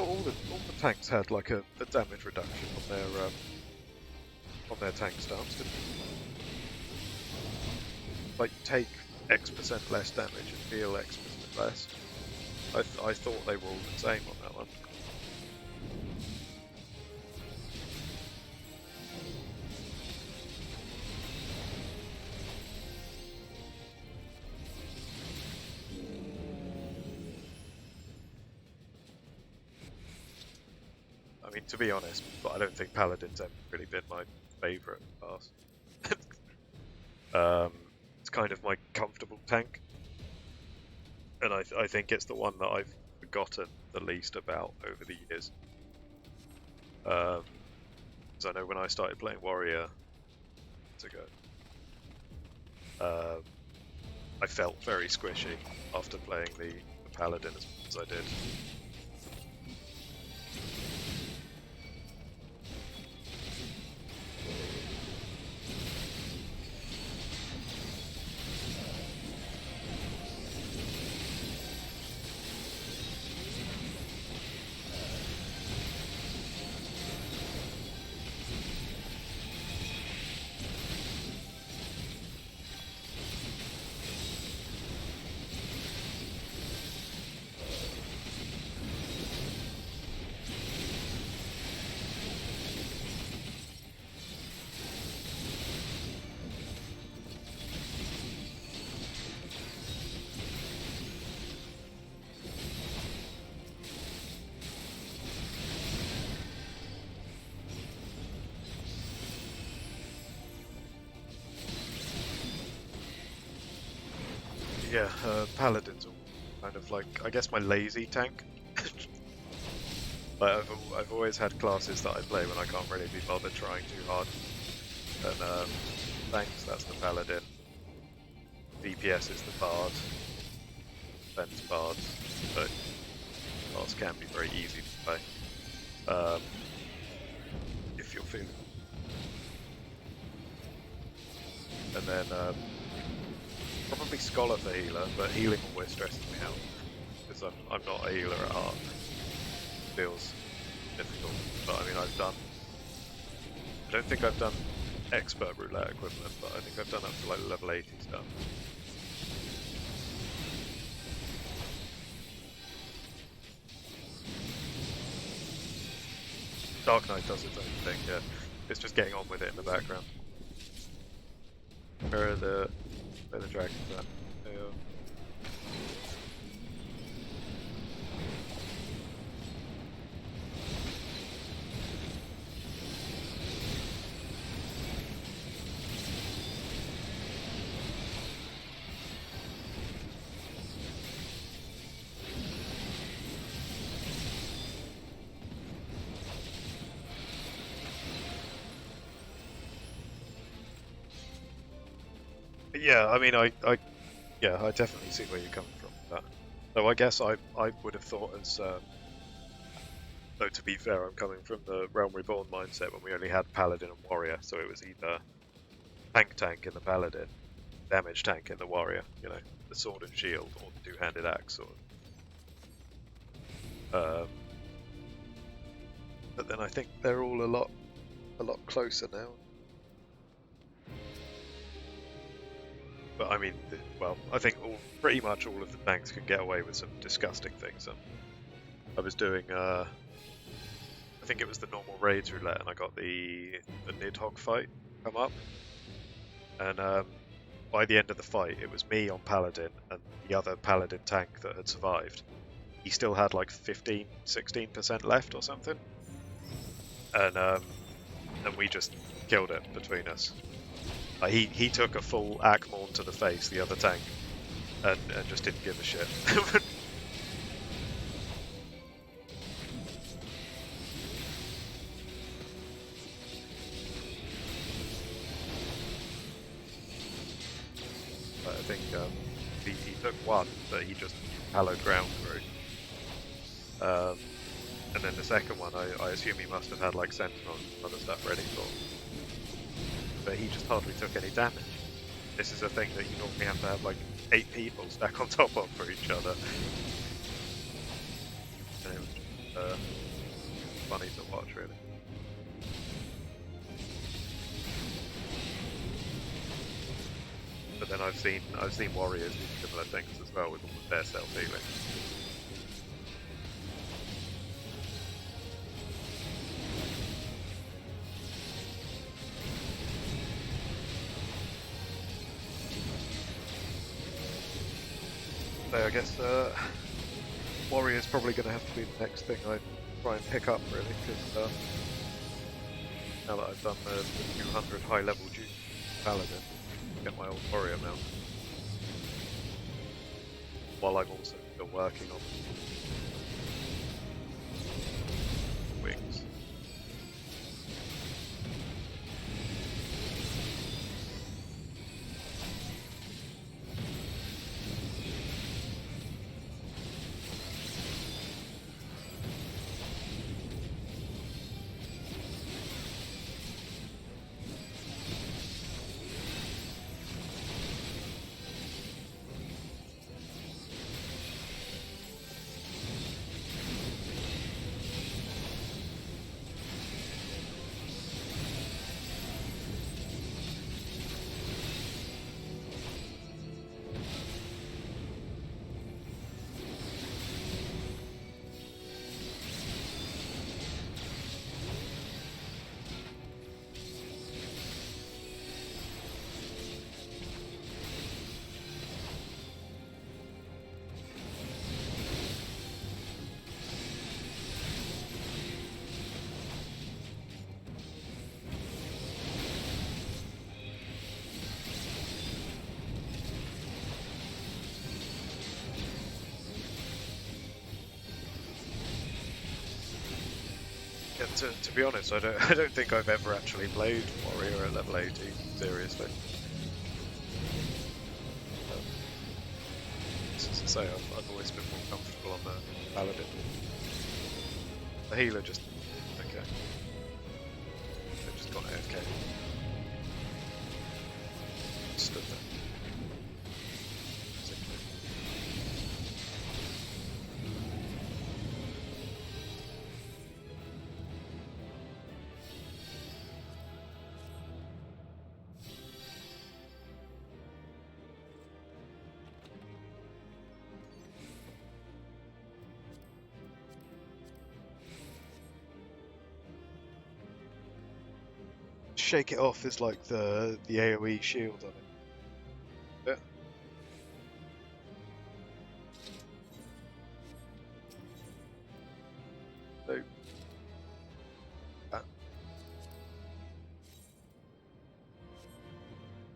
thought all the tanks had like a damage reduction on their tank stance, didn't they? Like take X% less damage and deal X% less. I thought they were all the same on that one. I mean, to be honest, but I don't think Paladin's ever really been my favourite class. It's kind of my comfortable tank, and I think it's the one that I've forgotten the least about over the years. Because I know when I started playing Warrior years ago, I felt very squishy after playing the Paladin as much as I did. Yeah, Paladin's kind of like, I guess, my lazy tank. Like I've always had classes that I play when I can't really be bothered trying too hard. And thanks, that's the Paladin. DPS is the Bard. Defense Bards, but Bards can be very easy to play. If you're feeling. And then probably Scholar for healer, but healing always stresses me out because I'm not a healer at heart. It feels difficult, but I mean I don't think I've done expert roulette equivalent, but I think I've done up to like level 80 stuff. Dark Knight does its own thing, yeah. It's just getting on with it in the background. Where are the dragons at? Yeah, I mean, I definitely see where you're coming from with that. Though I guess I would have thought as, though to be fair, I'm coming from the Realm Reborn mindset when we only had Paladin and Warrior, so it was either tank in the Paladin, damage tank in the Warrior, you know, the sword and shield, or the two-handed axe, but then I think they're all a lot closer now. But I mean, well, I think pretty much all of the tanks can get away with some disgusting things. I was doing, I think it was the normal raids roulette, and I got the Nidhogg fight come up, and by the end of the fight, it was me on Paladin and the other Paladin tank that had survived. He still had like 16% left or something, and we just killed it between us. He took a full Akmorn to the face, the other tank, and just didn't give a shit. But I think he took one, but he just hallowed ground through. And then the second one, I assume he must have had like Sentinel and other stuff ready for. But he just hardly took any damage. This is a thing that you normally have to have like 8 people stack on top of for each other. funny to watch, really. But then I've seen warriors do similar things as well with all of their self healing. So I guess warrior's probably going to have to be the next thing I try and pick up, really, because now that I've done the 200 high level duty paladin, get my old warrior mount. While I'm also still working on wings. Yeah, to be honest, I don't think I've ever actually played warrior at level 80 seriously. As I say, I've always been more comfortable on the paladin. The healer just okay. They've just gone AFK. Stood there. Shake it off is like the AoE shield on it. Yeah. So that.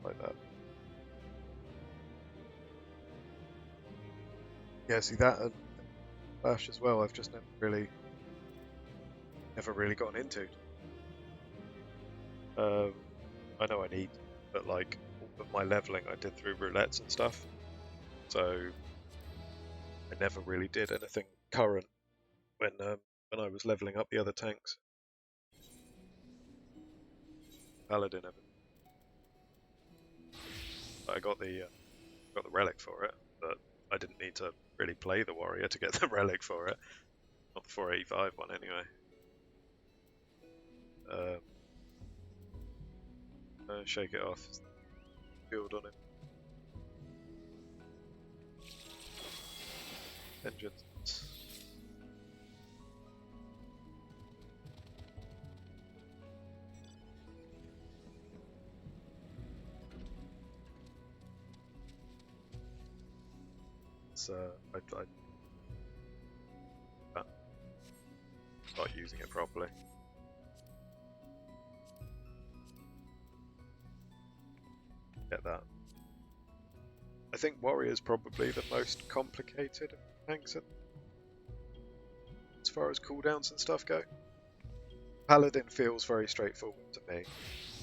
Like that. Yeah, see that and Flash as well, I've just never really gotten into. I know I need, but like all of my leveling I did through roulettes and stuff, so I never really did anything current when I was leveling up the other tanks. Paladin, I got the relic for it, but I didn't need to really play the warrior to get the relic for it. Not the 485 one anyway. Shake it off. Build on it. Vengeance. So I start using it properly. Get that. I think warrior is probably the most complicated of tanks as far as cooldowns and stuff go. Paladin feels very straightforward to me.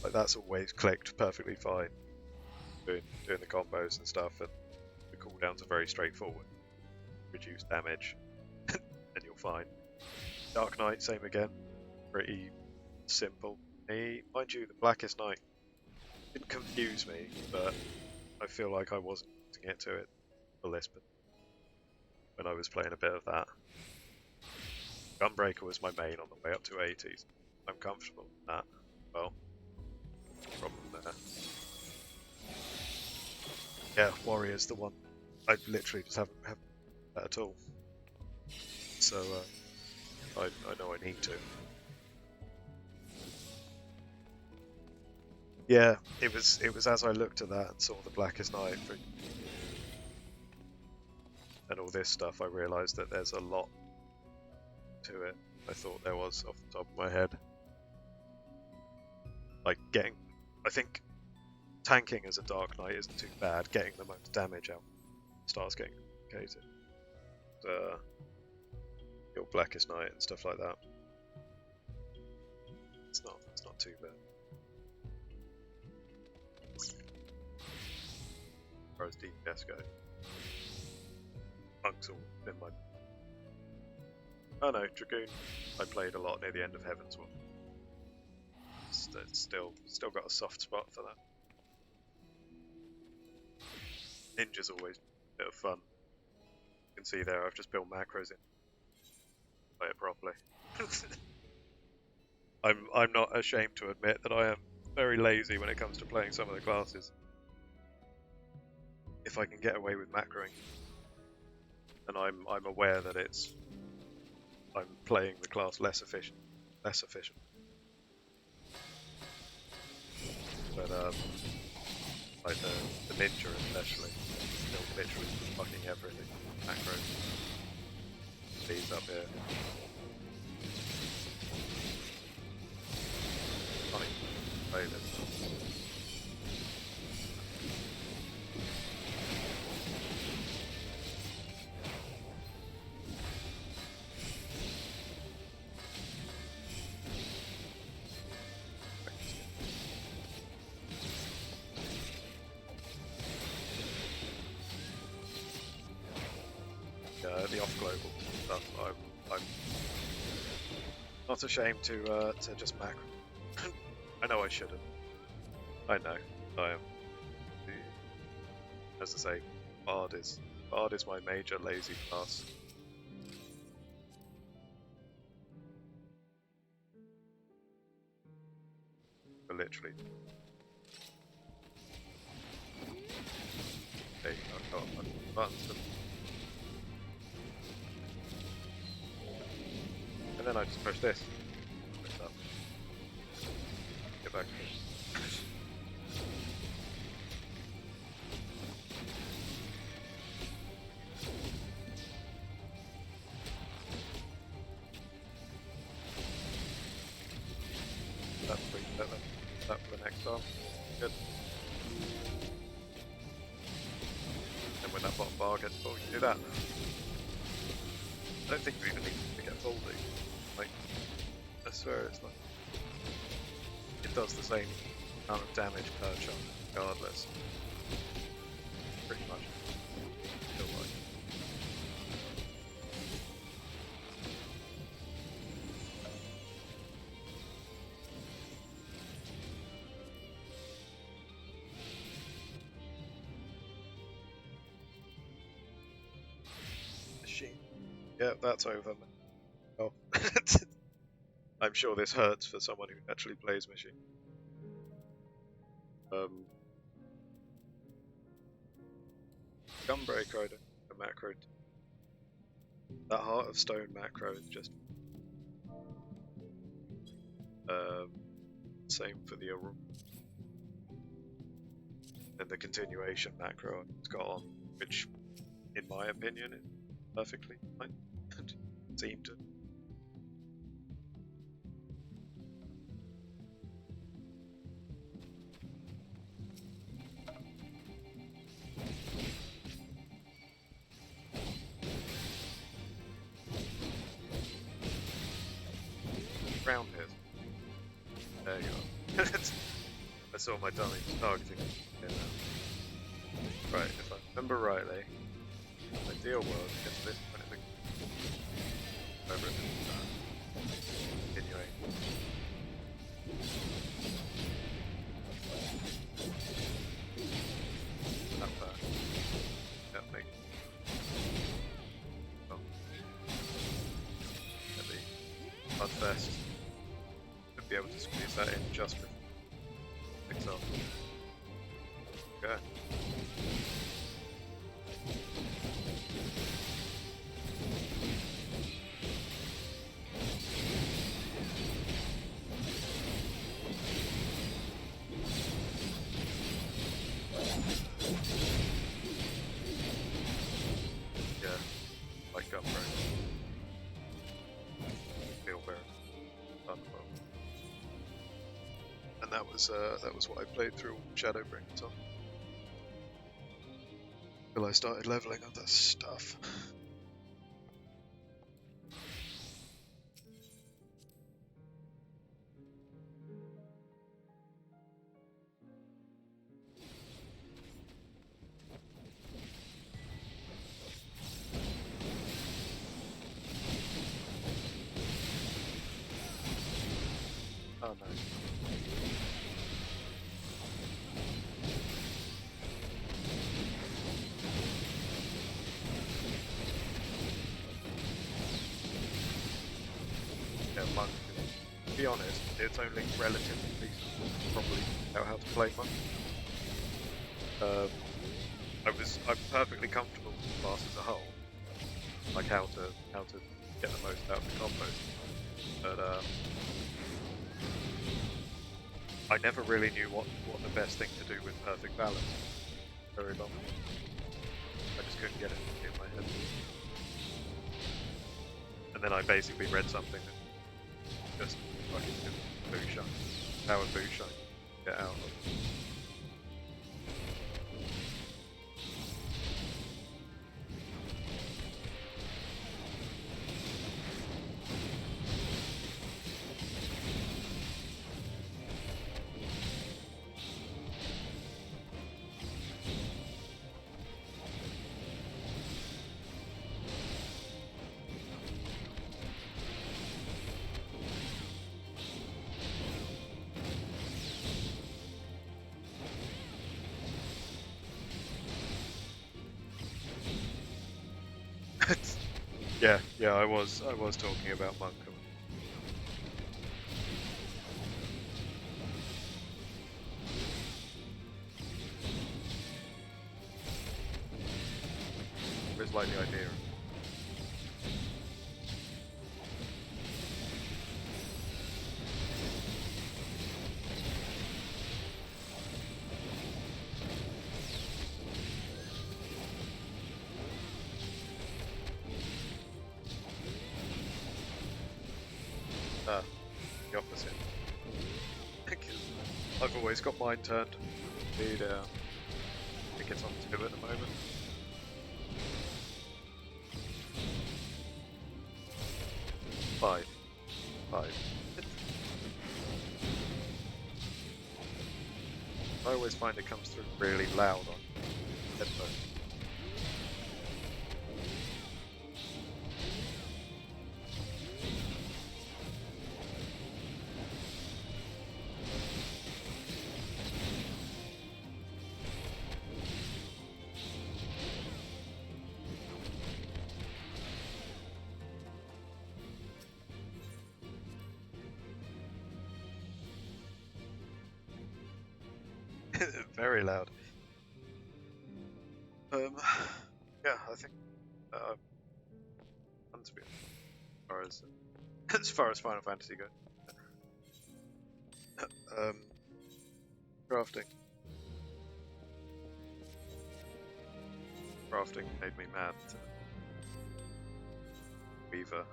Like that's always clicked perfectly fine. Doing the combos and stuff, and the cooldowns are very straightforward. Reduce damage, and you're fine. Dark Knight, same again. Pretty simple. Mind you, the Blackest Night didn't confuse me, but I feel like I wasn't using it to it for Lisbon when I was playing a bit of that. Gunbreaker was my main on the way up to 80s. I'm comfortable with that. Well, problem there. Yeah, Warrior's the one. I literally just haven't that at all. So I know I need to. Yeah, it was as I looked at that and saw the Blackest Night and all this stuff, I realised that there's a lot to it. I thought there was off the top of my head. Like I think tanking as a Dark Knight isn't too bad. Getting the most damage out starts getting complicated. Your Blackest Night and stuff like that. It's not too bad. As far as DPS go, Monk's all in my. Oh no, Dragoon. I played a lot near the end of Heaven's War. Still got a soft spot for that. Ninja's always a bit of fun. You can see there, I've just built macros in. Play it properly. I'm not ashamed to admit that I am very lazy when it comes to playing some of the classes. If I can get away with macroing, and I'm aware that I'm playing the class less efficient. But like the ninja especially, still literally fucking everything. Macro. These up here. Funny. Play this. The off-global stuff, I'm not ashamed to just macro. I know I shouldn't. I know. I am. As I say, Bard is my major lazy class. But literally. Hey, I've got my buttons. And then I just push this. Push that. Get back. That for the next arm. Good. And when that bottom bar gets full, you do that. I don't think we even need to get full, dude. Like, I swear it's like it does the same amount of damage per shot regardless. Pretty much. Feel like. Machine. Yeah, that's over. Oh. I'm sure this hurts for someone who actually plays Machine. Gunbreaker, I don't think a macro. That Heart of Stone macro is just. Same for the Aurora. And the continuation macro it's got on, which, in my opinion, is perfectly fine. Seem to. Round hit. There you are. I saw my dummy targeting. Right, if I remember rightly, ideal world gets this kind of thing. Over it. Continuing. That back. That thing. Oh. At least. Fest. Should be able to squeeze that in just before it picks up. Okay. Yeah, like gun break. Feel very vulnerable. And that was what I played through Shadowbringers on. Till I started leveling other stuff. Oh no. Yeah, Monk. To be honest, it's only relatively decent. Probably know how to play Monk. I'm perfectly comfortable with the class as a whole, like how to get the most out of the combos. But I never really knew what the best thing to do with perfect balance was very long. I just couldn't get it in my head. And then I basically read something that just fucking boot shine. Power boot shine. Get out of it. Yeah, I was talking about Monk. It's like the idea. The opposite. I've always got mine turned. Indeed, I think it's on 2 at the moment. Five. I always find it comes through really loud on headphones. Very loud. Yeah, I think to be as far as Final Fantasy goes. Crafting. Crafting made me mad. Weaver.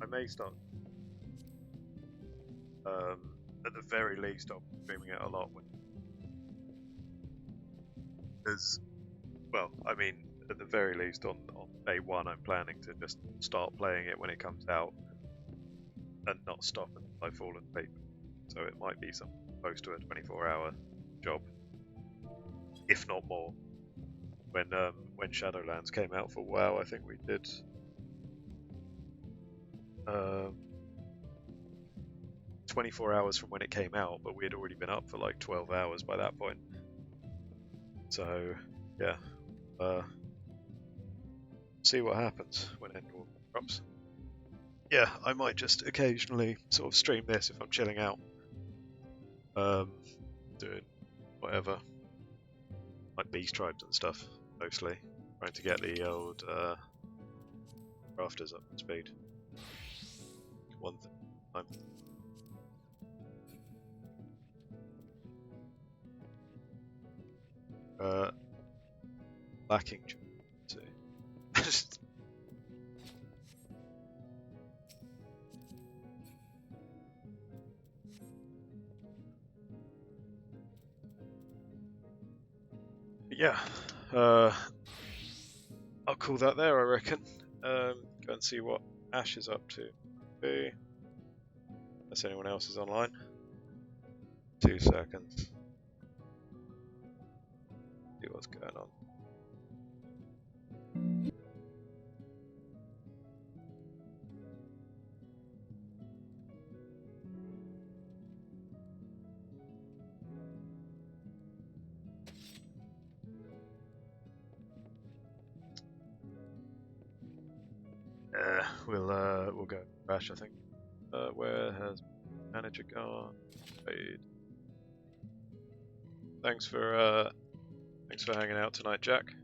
I may start. At the very least, I'm streaming it a lot. Because, well, I mean, at the very least, on day one, I'm planning to just start playing it when it comes out and not stop until I fall asleep. So it might be some close to a 24-hour job, if not more. When Shadowlands came out for WoW, I think we did 24 hours from when it came out, but we had already been up for like 12 hours by that point. So, yeah. See what happens when Endor drops. Yeah, I might just occasionally sort of stream this if I'm chilling out. Doing whatever. Like beast tribes and stuff, mostly. Trying to get the old crafters up to speed. One thing at a time. Lacking. Yeah, I'll call that there, I reckon. Go and see what Ash is up to. Unless anyone else is online. 2 seconds. See what's going on. We'll go Ash, I think. Where has manager gone? Paid. Thanks for hanging out tonight, Jack.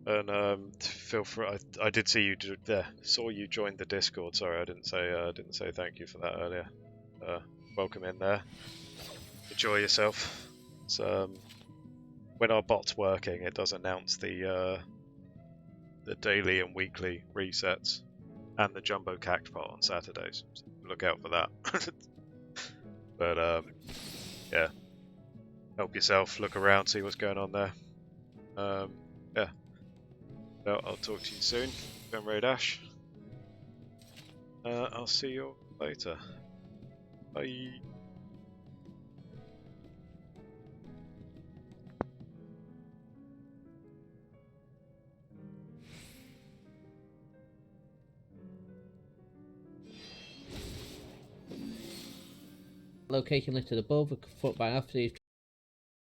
And feel free. I did see you there. Saw you joined the Discord. Sorry, I didn't say thank you for that earlier. Welcome in there. Enjoy yourself. It's, when our bot's working, it does announce the daily and weekly resets and the jumbo cact pot on Saturdays. So look out for that. But yeah, help yourself. Look around, see what's going on there. Yeah. Well, I'll talk to you soon. Go and raid Ash. I'll see you later. Bye. Location listed above, foot by after